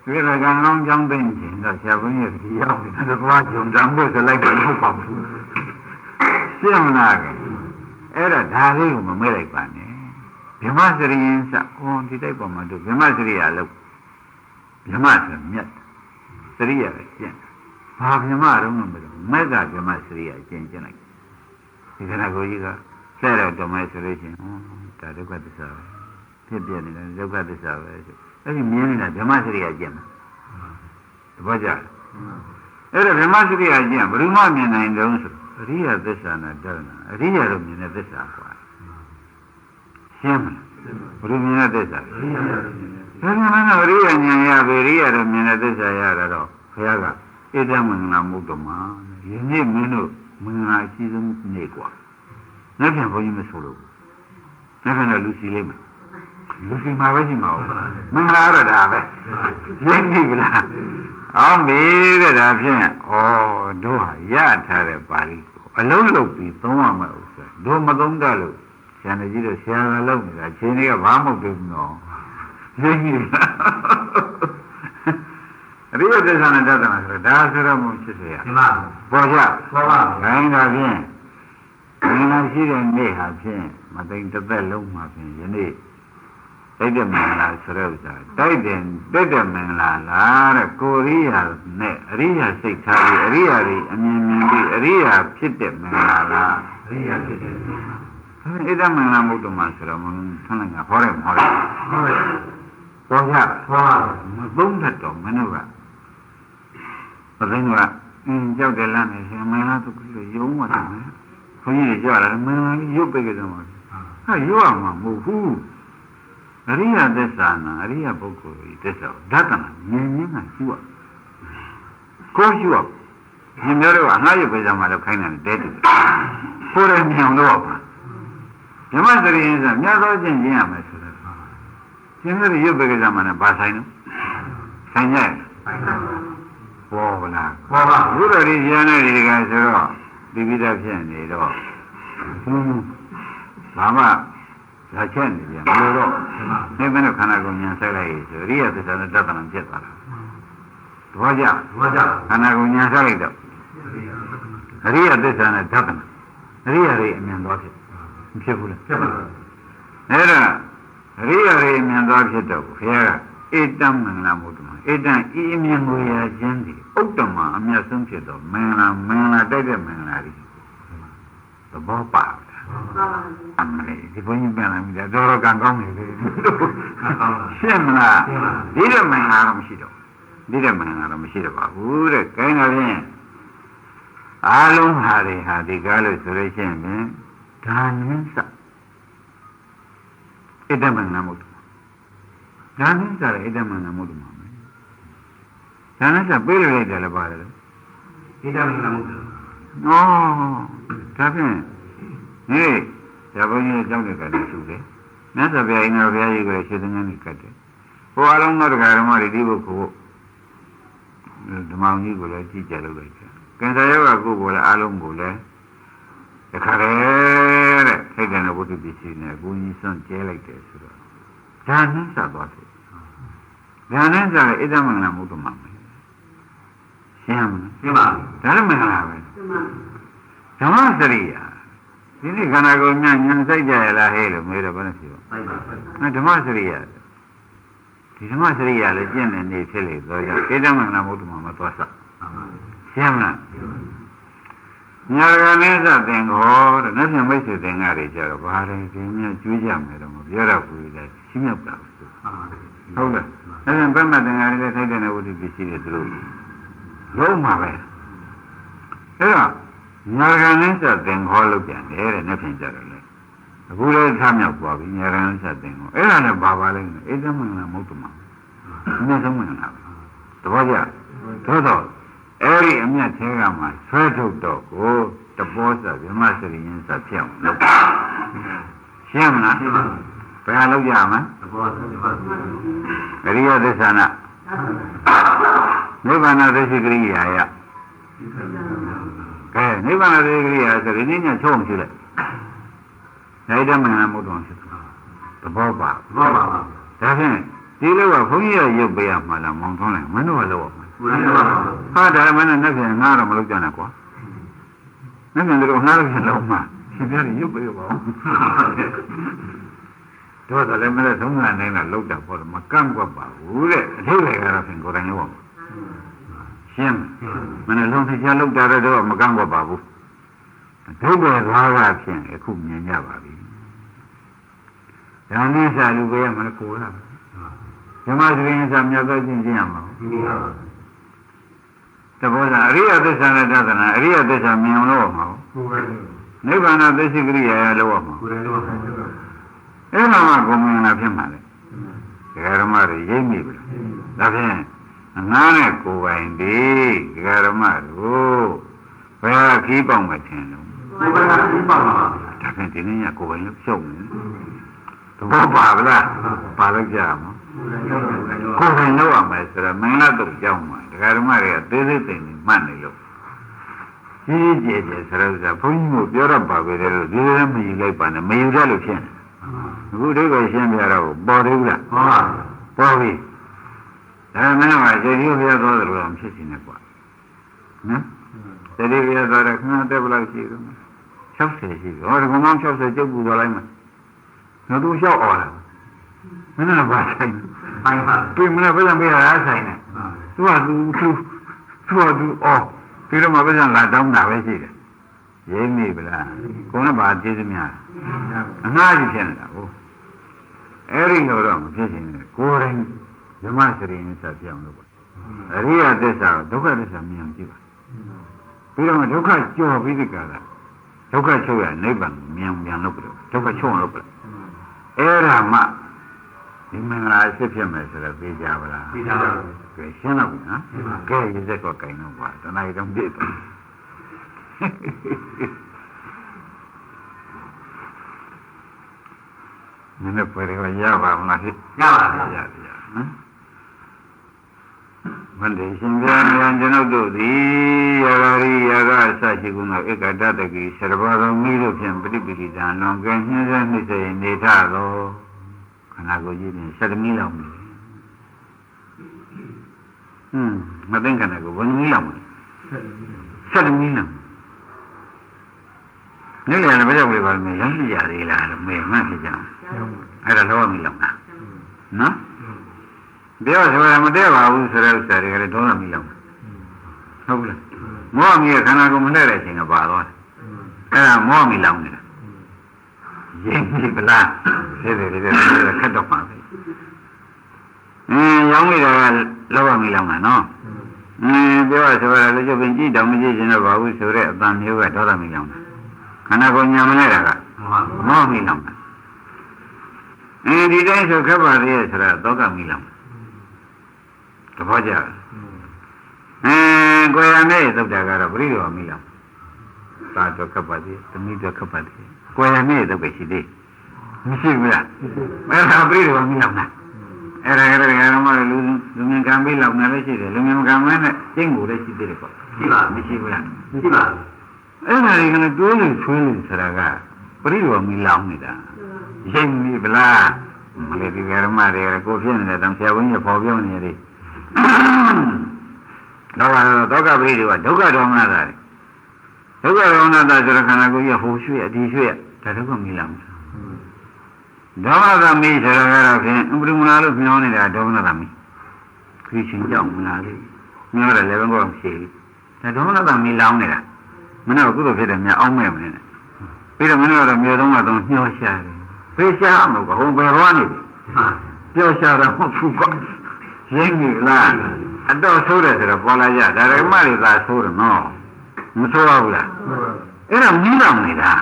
Speaker 2: ဒီကကံကောင်းကြောင်းသိမ့်ခြင်းတော့ဆရာဘုန်းကြီးဒီရောက်တယ်သွားကြုံတမ်းဖို့ဆိုလိုက်တယ်မဟုတ်ပါဘူးရှင်းမလားအဲ့ဒါဒါလေးကိုမမေ့လိုက်ပါနဲ့ဗြဟ္မစရိယင်းစဒီတိုက်ပေါ်မှာတို့ဗြဟ္မစရိယလို့ဗြဟ္မဆိုမြတ်စရိယပဲကျင့်ဘာဗြဟ္မတော့မလို့မက်ကဗြဟ္မစရိယကျင့်လိုက်ဒီခဏကိုကြီးကဆဲတော့တော်မဲဆိုလို့ရှိရင်ဒါဒုက္ခသစ္စာပဲဖြစ်ပြနေတယ်ဒုက္ခသစ္စာပဲဆိုအဲ့ဒီမြင်နေတာဗြဟ္မစရိယကျင့်တာတပည့်ကြအဲ့ဒါဗြဟ္မစရိယကျင့်ဘယ်သူမှမြင်နိုင်တယ်ဆိုအရိယသစ္စာနဲ့တရားနာအရိယတို့မြင်တဲ့သစ္စာကွာရှင်းမလားဘယ်လိုမြင်တဲ့သစ္စာလဲဒါကလည်းအရိယဉာဏ်ရပဲအရိယတို့မြင်တဲ့သစ္စာရတာတော့ဘုရားကဧတမင်္ဂလာမုဒ္ဓမာယနေ့မင်းတို့မင်္ဂလာအရှိဆုံးနေ့ကွာနောက်ပြန်ဘုန်းကြီးမဆိုလို့那看到露西嘞嘛，露西嘛为什么？门拉着他呗，人家不啦？啊，没个他片哦，都压他的巴黎，老比东啊嘛，都没东的路，现在记得现在老没了，前那个王木都孬，人家。အရိယသစ္စာနဲ့တတ်တာဆိုတော့ဒါဆိုတော့မှုဖြစ်เสียမှန်ပါပေါ်ကြပေါ်ပါဘယ်လိုဖြင့်ဘယ်လိုရှိတဲ့နေ့ဟာဖြင့်မသိတစ်သက်လုံးမှာဖြင့်ယနေ့တိုက်တဲ့မင်္ဂလာဆိုတဲ့ဥစ္စာတိုက်တဲ့မင်္ဂလာလားတဲ့ကိုရိယာနဲ့အရိယာစိတ်ထားပြီးအရိယာတွေအမြင်မြင်ပြီးအရိယာဖြစ်တဲ့မင်္ဂလာလားအရိယာဖြစ်တဲ့အဲ့ဒါမင်္ဂလာမဟုတ်တော့မှဆိုတော့မထွန်းလိုက်တာဟောတယ်ပေါ်ကြပေါ်ပါမသုံးတတ်တော့မနှုတ်ကဘယ်လိုလဲကြောက်တယ်လားနဲ့ရှင်မင်းလားသူကရုံးသွားတယ်ဘုန်းကြီးကြောက်လာတယ်မင်းလားရုပ်ပိတ်ကြတယ်မှာဟာရုပ်အောင်မဟုတ်ဘူးအရိယသစ္စာနာအရိယပုဂ္ဂိုလ်ဤသစ္စာဓာတနာမြင်မြင်ကရှိရကိုရှိရဒီမျိုးတော့အငှားရုပ်ပိတ်ကြမှာတော့ခိုင်းတယ်တဲတူကိုယ်ရမြောင်တော့ပါဓမ္မစရိယဆိုမြတ်သောကျင့်ကျင့်ရမယ်ဆိုတော့ရှင်တို့ရုပ်ပိတ်ကြမှာနဲ့ဘာဆိုင်လို့ဆိုင်ရပေါ်ပါလားပေါ်ပါဘုရားကြီးဉာဏ်နဲ့ဒီကဆိုတော့ဒီပိဋကဖြစ်နေတော့ဘာမှလာချက်နေပြန်မလို့တော့နေမင်းခန္ဓာကိုယ်ဉာဏ်ဆက်လိုက်ဆိုရိယသစ္စာနဲ့တသနာပြတ်သွားတာတဘောကြခန္ဓာကိုယ်ဉာဏ်ဆက်လိုက်တော့အရိယသစ္စာနဲ့တသနာအရိယတွေအမြင်သွားဖြစ်မဖြစ်ဘူးလားဖြစ်ပါဘူးအဲ့ဒါအရိယတွေအမြင်သွားဖြစ်တော့ဘုရားကဧတံမင်္ဂလာမုဒ္ဓမာဧတံဤအမြင်ကိုရခြင်းသည်ဥတ္တမအမြတ်ဆုံးဖြစ်တော့မင်္ဂလာတိုက်တဲ့မင်္ဂလာတွေသဘောပါအမလေးဒီဘုန်းကြီးပြန်လာပြီတော့တော်ကံကောင်းနေလေရှင်းမလားဒီတဲ့မင်္ဂလာတော့မရှိတော့ဒီတဲ့မင်္ဂလာတော့မရှိတော့ပါဘူးတဲ့ခိုင်းတော့ဖြင့်အားလုံးဟာတွေဟာဒီကားလို့ဆိုလို့ရှိရင်ဒါနင်းစဧတံမင်္ဂလာမုဒ္ဓဒါနဲ့ကြတယ်ဣဒ္ဓမနာမုဒ္ဓမှာမယ်ဒါနဲ့ကြပြေးလိုက်တယ်လည်းပါတယ်ဣဒ္ဓမနာမုဒ္ဓဩဒါဖြင့်ဟေးဇာဘုန်းကြီးအကြောင်းတွေကလည်းရှုတယ်မြတ်စွာဘုရားအင်္ဂါဘုရားကြီးကလည်းရှင်းသင်္ကန်းကြီးကတ်တယ်ဟိုအလုံးသောတရားဓမ္မတွေဒီဘုကိုဓမ္မကြီးကိုလည်းကြည့်ကြလို့လိုက်တယ်ကံစားယောဂကိုလည်းအလုံးကိုလည်းတခါတည်းတဲ့စိတ်ကံတဲ့ဝိတ္တုပစ္စည်းနဲ့ကိုကြီးစွန့်ကျဲလိုက်တယ်ဆိုတော့ဒါနဲ့စသွားတယ်ဒါနဲ့စတယ်ဣဒ္ဓမင်္ဂလာမုဒ္ဓမှာမယ်ရှင်းမလားရှင်းပါဒါလည်းမင်္ဂလာပဲဓမ္မစရိယာဒီနေ့ခန္ဓာကိုယ်ညဉ့်စိုက်ကြရလားဟဲ့လို့မေးတော့ဘယ်နဲ့ဖြစ်ပါဓမ္မစရိယာဒီဓမ္မစရိယာလည်းကျင့်နေနေဖြစ်လေတော့ကြောင့်ဣဒ္ဓမင်္ဂလာမုဒ္ဓမှာမသွားစရှင်းမလားညာကနဲ့စသင်္ခောတဲ့နောက်ပြန်မိတ်ဆွေသင်္ဃာတွေကြတော့ဘာလဲဒီမြတ်ကျွေးကြမယ်တော့မပြောတော့ဘူးလေရှင်းမြောက်တာဟုတ်လားအဲ့ဒါဗမ္မသင်္ဃာတွေထိုက်တဲ့ဝိတ္တိပစ္စည်းတွေသူတို့လုံးမှာပဲအဲ့တော့ညာကနဲ့စသင်္ခောလို့ပြန်တယ်တဲ့နောက်ပြန်ကြတော့လေအခုလည်းထားမြောက်သွားပြီညာကနဲ့စသင်္ခောအဲ့ဒါလည်းဘာပါလဲဣဒ္ဓမင်္ဂလာမုဒ္ဓမှာအမြတ်ဆုံးမင်္ဂလာပဲတဘောကြတော့အဲ့ဒီအမြတ်သေးကမှဆွဲထုတ်တော့ကိုတဘောစဗြဟ္မစရိယင်းစဖြစ်အောင်လုပ်ရှင်းမလားဘယ်ဟာလုပ်ကြမလဲတဘောစအရိယသစ္စာနာနိဗ္ဗာန်သစ္စိကရိယာယကဲနိဗ္ဗာန်သစ္စိကရိယာဆိုဒီနေ့ညချုံးရှိလိုက်နိုင်တယ်မင်္ဂလာမုဒ္ဒံဖြစ်သဘောပါဒါဖြင့်ဒီလိုကဘုန်းကြီးရရုပ်ပေးရမှာလားမောင်ထုံးလိုက်မင်းတို့ကလုပ်အောင်ဟာဒါမှလည်းနဲ့ပြန်ငါတော့မလုပ်ကြနဲ့ကွာနဲ့ပြန်တို့ငါတော့ပြန်လုံးမှာရှင်ပြရုပ်ပေးပါဦးတော့လည်းမလဲသုံးငါနိုင်တာလောက်တာပေါ့မကန့်ကွက်ပါဘူးတဲ့အထုပ်တွေကတော့ဖြင့်ကိုယ်တိုင်လုပ်အောင်ရှင်းမနဲ့လုံးထချလောက်တာတော့မကန့်ကွက်ပါဘူးဒုက္ခသွားကဖြင့်အခုမြင်ကြပါပြီဒါနဲ့စာလူပေးရမလဲကိုယ်ကဓမ္မစရိယစာမြတ်သောကျင့်ရမှာတဘောသာအရိယသစ္စာနဲ့တသနာအရိယသစ္စာမြင်လို့မှာနိဗ္ဗာန်သစ္စိကရိယာလို့မှာအဲ့မှာကိုမြင်လာဖြစ်မှာလေဒကာဓမ္မတွေရိပ်မိပြီဒါဖြင့်ငါးနဲ့ကိုယ်ပိုင်ဒီဒကာဓမ္မတို့ဘယ်ခီးပေါက်မှထင်လို့ကိုယ်ပိုင်ခီးပေါက်ပါဒါဖြင့်ဒီနေ့ကကိုယ်ပိုင်လို့ဖြုတ်နေ ဘောပါဗလားပါလို့ကြမှာကိုယ်တိုင်လုပ်ရမယ်ဆိုတော့မင်္ဂလာတော့ကြောင်းမှာဒကာဓမ္မတွေကသေးသေးသိနေမှတ်နေလို့ကြီးကြီးကျယ်ကျယ်ဆိုတော့ဘုန်းကြီးကပြောတော့ပါပဲလို့ဒီလိုမယူလိုက်ပါနဲ့မယူရလို့ဖြစ်နေအခုဒိဋ္ဌိရှင်းပြတော့ပေါ်သေးဘူးလားပေါ်ပြီဒါမှမဟုတ်ကျေတိပြသွားတယ်လို့ဖြစ်နေတယ်ကွာနော်ကျေတိပြသွားတယ်ခဏတက်ဘလောက်ရှိတယ်60ရှိတယ်ဟောဒီကောင်60ကျုပ်ပူသွားလိုက်မှာငါတို့လျှောက်အော်လားမင်းကဘာဆိုင်ပိုင်းပါပြင်မလားဘယ်လိုပြရတာဆိုင်နေသူကသူအော်ပြီးတော့မှပြန်လာတောင်းတာပဲရှိတယ်ရင်းမိဗလားကိုယ်ကဘာကျေးဇူးများအငှားကြီးဖြစ်နေတာဟုတ်အဲ့ဒီလိုတော့မဖြစ်ရှင်နဲ့ကိုယ်တိုင်ဓမ္မစရိယင်းဆက်ပြောင်းလို့ပေါ့အရိယသစ္စာဒုက္ခသစ္စာမြင်အောင်ကြည့်ပါပြီးတော့ဒုက္ခကြော်ပြီးဒီကလာဒုက္ခချုပ်ရနိဗ္ဗာန်မြင်ပြန်လို့ပြတော့ဒုက္ခချုပ်အောင်လုပ်ပြအဲ့ဒါမှဒီမင်္ဂလာဖြစ်ဖြစ်မယ်ဆိုတော့သိကြပါလားသိကြပါဘူးကဲရှင်းတော့ပြီနော်ကဲရစ်စက်ကကိုင်တော့ကွာတဏှာကြီးတော့ပြည့်တယ်နည်းနည်းပြေရပါမလားရပါပြီနော်မန္တေရှင်ဗျာဉာဏ်ကျွန်ုပ်တို့သည်ယာဂရိယာဂအစရှိကုသောဧကတတကိဆရဘောတော်မိတို့ဖြင့်ပฏิပိဋိတံလွန်ကဲညှင်းဆဲနှိမ့်စေနေထသောခန္ဓာကိုယ်ကြီးဖြင့်7မိလောက်မြည်မသိခန္ဓာကိုယ်ဘယ်နည်းလောက်မြည်7မိလောက်နေ့လည်လည်းမကြောက်လေပါမယ်ရရှိရသေးလားလို့မေးမှဖြစ်ကြအောင်အဲ့ဒါလောမိလောက်လားနော်ပြောဆိုတာမတည့်ပါဘူးဆိုတဲ့ဥစ္စာတွေကလည်းဒေါသမိလောက်ဟုတ်ဘူးလားမောမိရဲ့ခန္ဓာကိုယ်မနဲ့တဲ့အချိန်ကပါသွားတယ်အဲ့ဒါမောမိလောက်နေတာရင်းပြီဗလားဒီခက်တော့ပါပဲရောင်းမိတာကလောဘမိလောက်မှာနော်ပြောဆိုတာလည်းကျုပ်ပင်ကြည့်တော့မကြည့်ချင်တော့ပါဘူးဆိုတဲ့အတန်မျိုးကဒေါသမိလောက်တာခန္ဓာကိုယ်ညာမနဲ့တာကမောမိလောက်တာဒီတိုင်းဆိုခက်ပါသေးရဲ့ဆိုတာသောကမိလောက်သဘောကျလားကိုယ်ရနဲ့သုတ်တာကတော့ပရိယောမိလောက်သာတော့ခက်ပါသေးသမီးတော့ခက်ပါသေးကိုယ်ရနဲ့သုတ်ပဲရှိသေးမရှိဘူးလားအဲ့ဒါပရိယောမိလောက်လားအဲ့ဒါကတော့လူမြင်ကံပြီးလောက်နေလည်းရှိတယ်လူမြင်ကံမဲနဲ့ကျင့်ကိုလည်းရှိသေးတယ်ပေါ့ရှိပါမရှိဘူးလားရှိပါအဲ့ဒါတွေကလည်းတွဲလို့ဆွဲလို့ဆိုတာကပရိယောမိလောက်နေတာရိပ်မိဗလားမလေးဒီကရမတွေကိုဖြစ်နေတဲ့တောင်ဆရာဝန်ကြီးပေါ်ပြောနေတယ်တော့ကပရိတွေကဒုက္ခဒေါမနတာဒုက္ခဒေါမနတာဆိုတဲ့ခန္ဓာကိုယ်ကြီးဟိုရွှေ့အဒီရွှေ့ဒါဒုက္ခမိလောက်ဒေါမနတာမိဆိုတာကတော့ဖြင့်ဥပရိမနာလို့ပြောနေတာဒေါမနတာမိခရစ်ရှင်ကြောင့်မလားလေပြောတယ်လည်းဘယ်ကောမရှိဘူးဒါဒေါမနတာမိလောင်းနေတာမင်းတို့ကုသိုလ်ဖြစ်တယ်များအောင်းမဲ့မနေနဲ့ပြီးတော့မင်းတို့တော့မြေသုံးကတော့ညှောရှာတယ်ဖေးရှားအောင်ကဟိုဘယ်သွားနေလဲပြောရှာတာမဟုတ်ဘူးကွရင်းကြီးလားအတော့ဆိုးတယ်ဆိုတော့ပေါ်လာကြဒါရမတွေသာဆိုးတယ်နော်မဆိုးပါဘူးလားအဲ့ဒါမိလောင်နေတာ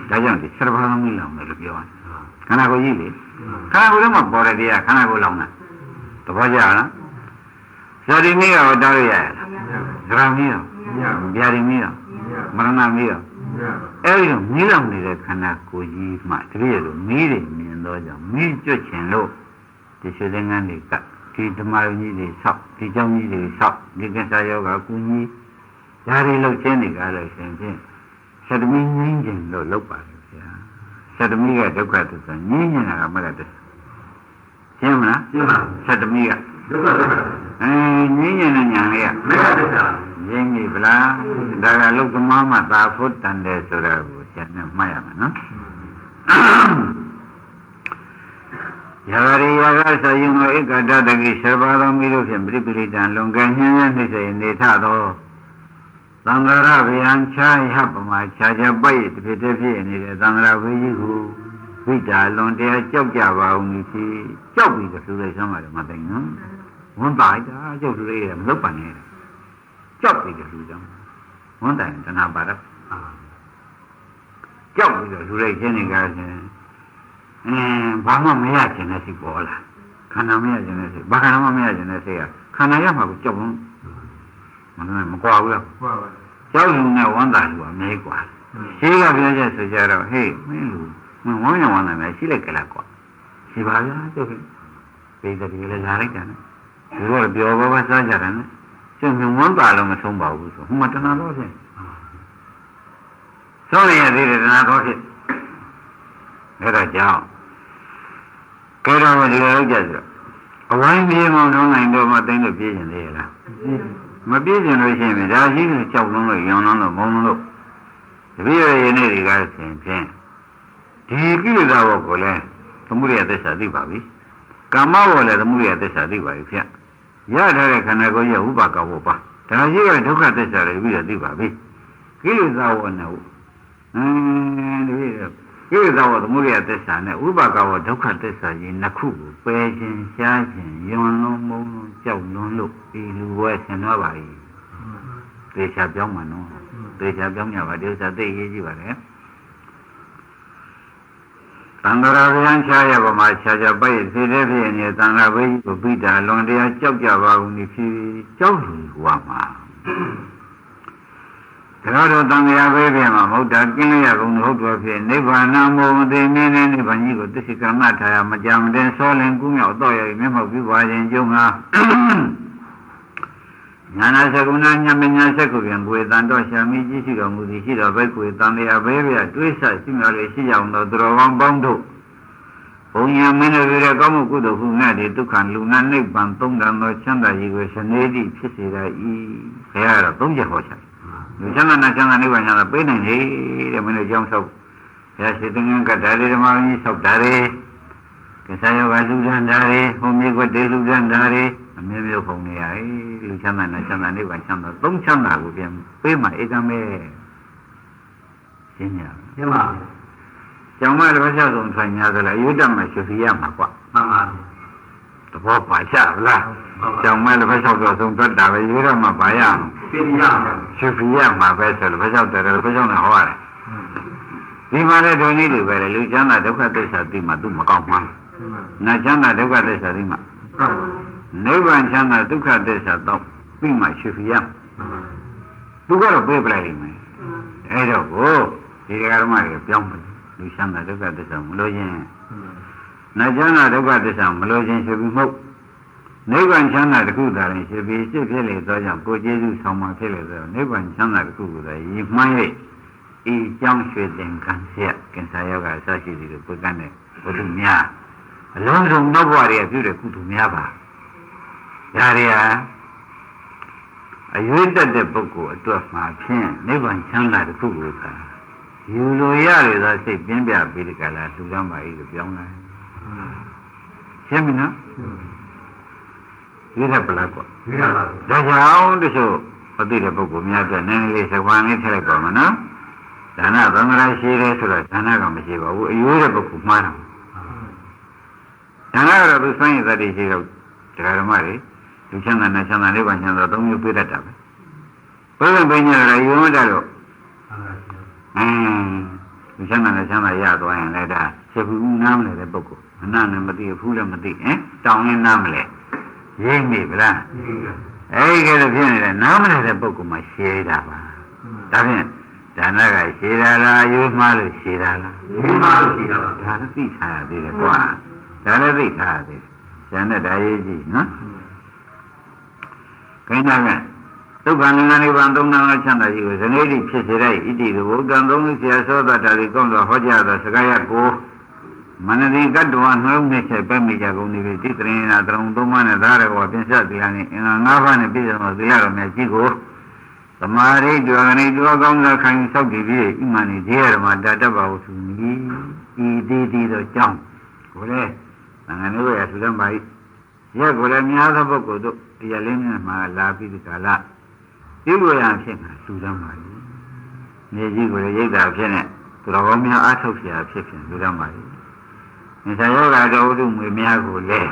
Speaker 2: ဒါကြောင့်ဒီဆရဘာမိလောင်တယ်လို့ပြောတယ်ခန္ဓာကိုယ်ကြီးလေခန္ဓာကိုယ်ထဲမှာပေါ်တဲ့တရားခန္ဓာကိုယ်လောင်တာသဘောကျလားဇာတိမိရောတားရရလားဇရာမိရောဗျာတိမိရောမရဏမိရောအဲ့ဒီမိလောင်နေတဲ့ခန္ဓာကိုယ်ကြီးမှတတိယလိုမိတွေမြင်တော့ကြောင့်မိကျွတ်ချင်လို့ဒီရွှေသင်္ကန်းတွေကဒီဓမ္မယုံကြီးတွေဆောက်ဒီเจ้าကြီးတွေဆောက်ဒီကစ္ဆာယောဂကုကြီးဓာရီလောက်ချင်းနေကြလို့ရှင်ဖြင့်သတ္တမိငင်းခြင်းလို့လောက်ပါလေဗျာသတ္တမိကဒုက္ခသစ္စာငင်းနေတာကမဂ္ဂသစ္စာရှင်းမလားရှင်းပါသတ္တမိကဒုက္ခသစ္စာငင်းနေတဲ့ညာလေးကမဂ္ဂသစ္စာရင်းပြီဗလားဒါကလုတ်သမားမှသာဖို့တန်တယ်ဆိုတာကိုကျန်နေမှတ်ရမယ်နော်ယာရိယာကဆယုံဧကတတကိဆဘာသောမိတို့ဖြင့်ပရိပိဋိတံလွန်ကဲညှင်းညှင်းနှိမ့်စေနေထသောသံဃာရဗျံချာဟပမခြားခြားပိုက်တစ်ဖြစ်တစ်ဖြစ်နေတဲ့သံဃာဝေကြီးကိုဝိတာလွန်တရားကြောက်ကြပါဦးမည်ဖြစ်ကြောက်ပြီးတော့လူတွေဆမ်းပါတယ်မသိနော်ဝန်တိုင်တာကြောက်လူတွေမလုပ်ပါနဲ့ကြောက်ပြီးတော့လူကြောင့်ဝန်တိုင်တဏှာပါရကြောက်ပြီးတော့လူတွေချင်းနေကြခြင်းဘာမှမရခြင်းနဲ့စိတ်ပေါ်လာခန္ဓာမရခြင်းနဲ့စိတ်ဘာခန္ဓာမှမရခြင်းနဲ့စိတ်ကခန္ဓာရမှာကိုကြောက်ဘူးမကွာဘူးလားကွာပါကြောက်လူနဲ့ဝမ်းသာလူကမဲကွာရှိကပြောချက်ဆိုကြတော့ဟေးမင်းလူဝမ်းရဝမ်းသာမယ်ရှိလိုက်ကလားကွာ ဒီပါဗျာကျုပ်ပြည်သူတွေလည်းလာလိုက်တာနဲ့သူတို့ကပြောပါစားကြတယ်နဲ့ကျုပ်မြုံဝမ်းပါလို့မဆုံးပါဘူးဆိုဟိုမှာတဏှာတော့ဖြစ်ဆုံးရသေးတယ်တဏှာတော့ဖြစ်အဲ့ဒါကြောင့်ကဲတော့ဒီလိုလုပ်ကြဆိုအဝိုင်းပြေးမောင်းလုံးနိုင်တော့မှတိုင်းလို့ပြေးကျင်သေးရလားမပြေးကျင်လို့ရှိရင်ဒါရှိလို့ကြောက်လုံးလို့ရောင်လုံးလို့မုံလုံးလို့တပည့်ရည်နေ့တွေကဆင်ဖြင့်ဒီကိလေသာဘောကိုလည်းသမုဒိယသစ္စာသိပါပြီကာမဘောလည်းသမုဒိယသစ္စာသိပါပြီဖြင့်ရထားတဲ့ခန္ဓာကိုယ်ရဲ့ဥပါကဘောပါဒါရှိကဒုက္ခသစ္စာလည်းပြီးတော့သိပါပြီကိလေသာဘောနဲ့ဒီကိလေသာဘောသမုဒိယသစ္စာနဲ့ဥပါကဘောဒုက္ခသစ္စာကြီးနှစ်ခုကိုပယ်ခြင်းရှားခြင်းယွန်လုံးမုံလုံးကြောက်လွန်းလို့ဒီလူဘဝဆင်သွားပါ၏သေချာပြောင်းမှနော်သေချာပြောင်းကြပါဒီဥစ္စာသိရေးကြည့်ပါလေသံဃာဗျံချာရပမာခြားခြားပိုက်စေတဲ့ဖြစ်နေသံဃာဘေးကိုပိတာလွန်တရားကြောက်ကြပါကုန်ဒီဖြစ်ကြောက်လူဝါမှာဒါတော့သံဃာဘေးပြန်မှာမဟုတ်တာကင်းလျက်ကုန်ဟုတ်တော်ဖြစ်နိဗ္ဗာန်မောမသိမင်းနဲ့နိဗ္ဗာန်ကြီးကိုသစ္စိကမ္မထာယမကြမတင်ဆောလင်ကူးမြောက်တော့ရမျက်မှောက်ပြုပါခြင်းကျုံငါညာနာသကုဏညမညာသကုပြန်ကိုယ်တန်တော့ရှာမိကြီးရှိတော်မူသည်ရှိတော်ဘက်ကိုယ်တန်တရားဘေးပြတွေးဆရှိမြော်လေရှိကြအောင်သောသူတော်ကောင်းပေါင်းတို့ဘုံညာမင်းတို့ရဲ့ကောင်းမှုကုသိုလ်ဟုငါသည်ဒုက္ခလူနာနိဗ္ဗာန်သုံးတန်သောချမ်းသာကြီးကိုရှနေတိဖြစ်စေရ၏ခရရတော့သုံးချက်ဟောချင်လူချမ်းသာနဲ့ချမ်းသာနိဗ္ဗာန်ချမ်းသာပေးနိုင်လေတဲ့မင်းတို့ကြောင်းဆောက်ဘုရားရှိသင်္ကန်းကဒါလေးဓမ္မကြီးဆောက်တာလေကိစ္စယောဂလူချမ်းသာလေဟိုမြေကွက်တေလူချမ်းသာလေအမျိုးမျိုးပုံနေရလူချမ်းသာနဲ့ချမ်းသာနိဗ္ဗာန်ချမ်းသာသုံးချမ်းသာကိုပြန်ပေးမှဧကမဲရှင်းရပါကျောင်းမတစ်ပတ်ဆုံးထိုင်များသလားအယုဒ္ဓမှာရှုဖီရမှာကွာမှန်ပါသဘောပါချလားကျောင်းမတစ်ပတ်ဆုံးသွတ်တာပဲအယုဒ္ဓမှာပါရအောင်ရှုဖီရမှာပဲဆိုတော့တစ်ပတ်တယ်တစ်ပတ်နဲ့ဟောရတယ်ဒီမှာလည်းဒုနည်းလိုပဲလေလူချမ်းသာဒုက္ခသစ္စာသိမှသူမကောင်းမှန်းနာချမ်းသာဒုက္ခသစ္စာသိမှနိဗ္ဗာန်ချမ်းသာဒုက္ခသစ္စာတော့ပြီးမှရှုဖီရသူကတော့ပြေးပလိုက်လိမ့်မယ်အဲ့တော့ကိုဒီဓမ္မတွေပြောင်းလူချမ်းသာဒုက္ခသစ္စာမလို့ခြင်းနာချမ်းသာဒုက္ခသစ္စာမလို့ခြင်းရှုပြီးမဟုတ်နိဗ္ဗာန်ချမ်းသာတစ်ခုသာရင်ရှုပြီးစိတ်ဖြစ်လေသောကြောင့်ကိုကျေးဇူးဆောင်မှဖြစ်လေသောနိဗ္ဗာန်ချမ်းသာတစ်ခုကိုသာရည်မှန်း၍ဤကြောင့်ရွှေသင်္ကန်းဆက်ကင်္စာယောဂအစရှိသည်တို့ပုဂ္ဂန်တဲ့ဘုသူများအလုံးစုံနောက်ဘဝတွေပြုတဲ့ကုသိုလ်များပါဒါတွေဟာအရွေးတက်တဲ့ပုဂ္ဂိုလ်အတွက်မှာဖြင့်နိဗ္ဗာန်ချမ်းသာတစ်ခုကိုသာယူလိုရရသောစိတ်ပြင်းပြပြီးဒီကလာလူကမ်းပါ၏လို့ပြောင်းလာရှင်းပြီနော်ဒီတဲ့ပလားကွာဒါကြောင့်တချို့မသိတဲ့ပုဂ္ဂိုလ်များအတွက်နည်းနည်းလေးစကွာလေးထည့်လိုက်ပါမနော်ဒါနသံဃာရှိတယ်ဆိုတော့ဒါနကမရှိပါဘူးအယိုးတဲ့ပုဂ္ဂိုလ်မှားတာဒါနကတော့သူစိုင်းရတဲ့တည်းရှိတော့ဓမ္မတွေလူချမ်းသာနဲ့ချမ်းသာနိဗ္ဗာန်ချမ်းသာသုံးမျိုးပြတတ်တာပဲဘယ်လိုပဲညရယုံမတတ်တော့လူချမ်းသာနဲ့ချမ်းသာရသွားရင်လည်းဒါစေဘူးနားမလဲတဲ့ပုဂ္ဂိုလ်အနနဲ့မသိဘူးလည်းမသိတောင်းရင်နားမလဲရိမ့်မိဗလားအဲဒီကလေးဖြစ်နေတဲ့နားမလဲတဲ့ပုဂ္ဂိုလ်မှရှင်းတာပါဒါဖြင့်ဒါနကရှင်းတာလားယူမှားလို့ရှင်းတာလားယူမှားလို့ရှင်းတာပါဒါလည်းသိထားရသေးတယ်ကွာဒါလည်းသိထားရသေးတယ်ဉာဏ်နဲ့ဒါရေးကြည့်နော်ခိုင်းတာကဒုက္ခနိဗ္ဗာန်သုံးနာချမ်းသာကြီးကိုဇနေတိဖြစ်စေတဲ့ဣတိကိုဘုဒ္ဓံသုံးဆရာသောတာတာတွေကောင်းစွာဟောကြားသောစကားရကိုမနတိကတ္တဝနှလုံးနဲ့ချက်ပဲမိကြကုန်သည်တိတရင်နာတရုံသုံးပါးနဲ့သားတော်ပြင်ဆက်တရားနဲ့အင်္ဂါ၅ပါးနဲ့ပြည့်စုံသောသီလတော်မြတ်ကြီးကိုသမာဓိဒွါကနေဒွါကောင်းစွာခံယူဆောက်တည်ပြီးဣမန်ဤဒေရမတာတ္တဘာဝသူနီဤတိသောကြောင့်ကိုလေငါတို့ရသုဒ္ဓမာဤရက်ကိုလည်းများသောပုဂ္ဂိုလ်တို့တရားလင်းနဲ့မှာလာပြီးဒီကလာပြုလို့ရဖြစ်မှာသုဒ္ဓမာဤနေကြီးကိုလည်းရိတ်တာဖြစ်နေသူတော်ကောင်းများအားထုတ်เสียဖြစ်ဖြင့်သုဒ္ဓမာဤနိစ္စယောဂတော်ဥဒုမွေများကိုလည်း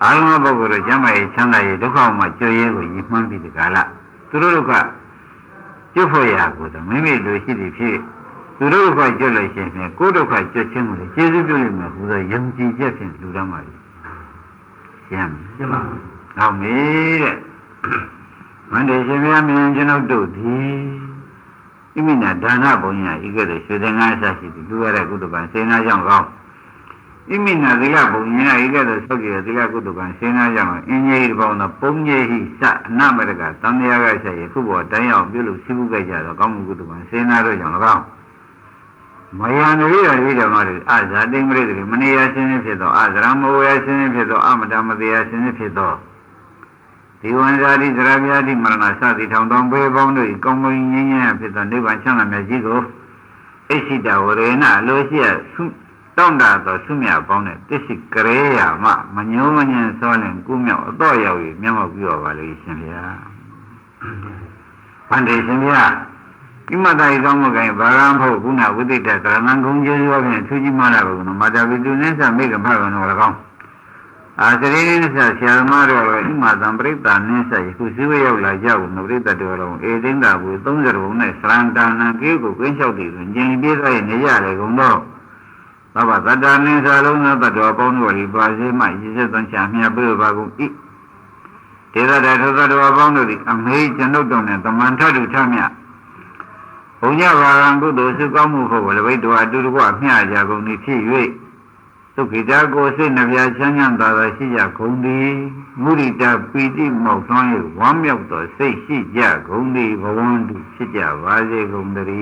Speaker 2: အာရုံပုဂ္ဂိုလ်တို့ကျမ်းမာရေးချမ်းသာရေးဒုက္ခမှာကြွရဲကိုရည်မှန်းပြီးဒီကလာသူတို့ကကျွတ်ဖို့ရကိုတော့မိမိလိုရှိသည်ဖြစ်သူတို့ကကျွတ်လို့ရှိရင်ကိုယ်ဒုက္ခကျွတ်ခြင်းကိုလည်းကျေစုပြုလိမ့်မယ်ဟူသောယုံကြည်ချက်ဖြင့်လူတော်မှာရှင်းပါဘူး။နောက်မေးတဲ့မန္တေရှင်များမြင်ကျွန်ုပ်တို့သည်ဣမိနာဒါနဘုံညာဤကဲ့သို့ရွှေသင်္ကန်းအစရှိသည်လူရတဲ့ကုသကံစေနာကြောင့်ကောင်း Imina Dila Bunya, Iga, Soki, Dila Kutukan, Sina Yama, Inye, Bona, Punye, Sa, Namerica, Tandiaga, Kubo, Daya, Bilu, Sibuga, Kamu Kutukan, Sina Rajan. Mayan Rida Mari, Aza, Dimri, Mania Sinifito, Azramo, Sinifito, Amadamadia Sinifito. The one that is Rabia di Maranasa, the town don't be boundary, Congo in Pitan, Chana Magico, Esida, Orena, Lucia, Tonda, Sumia Bonnet, this is Korea, Manuanian Solen, Gumio, Doya, Memo Valuation. Foundation, Imada is almost Barampo, Guna, with it at Ranangunja, and Tujimana, Madavidunesa, make a pagan or account. As the Renesa, Shalmaro, Imadam Brita, Nesa, Kusuya, Laja, Nobrita, Edinda, with Tonga, Srantana, Kiku, Quinchoti, and Jenny Bira, and Yale, Gundo. Baba, that Nesa, Luna, the Dopon, or Ibazi, my Jesus, and Chamia, Babu, Tera, that other boundary, and Mage and Nodon, and the Manta to Chamia. Onya Varango, those who come over the way to Adu, Jago, Niki, so Kidago, Navia Chanyanda, Shija, Kundi, Murita, Piti, Mokoni, one milk, say Shija, Kundi, Vondi, Shija, Vaze, Gundari.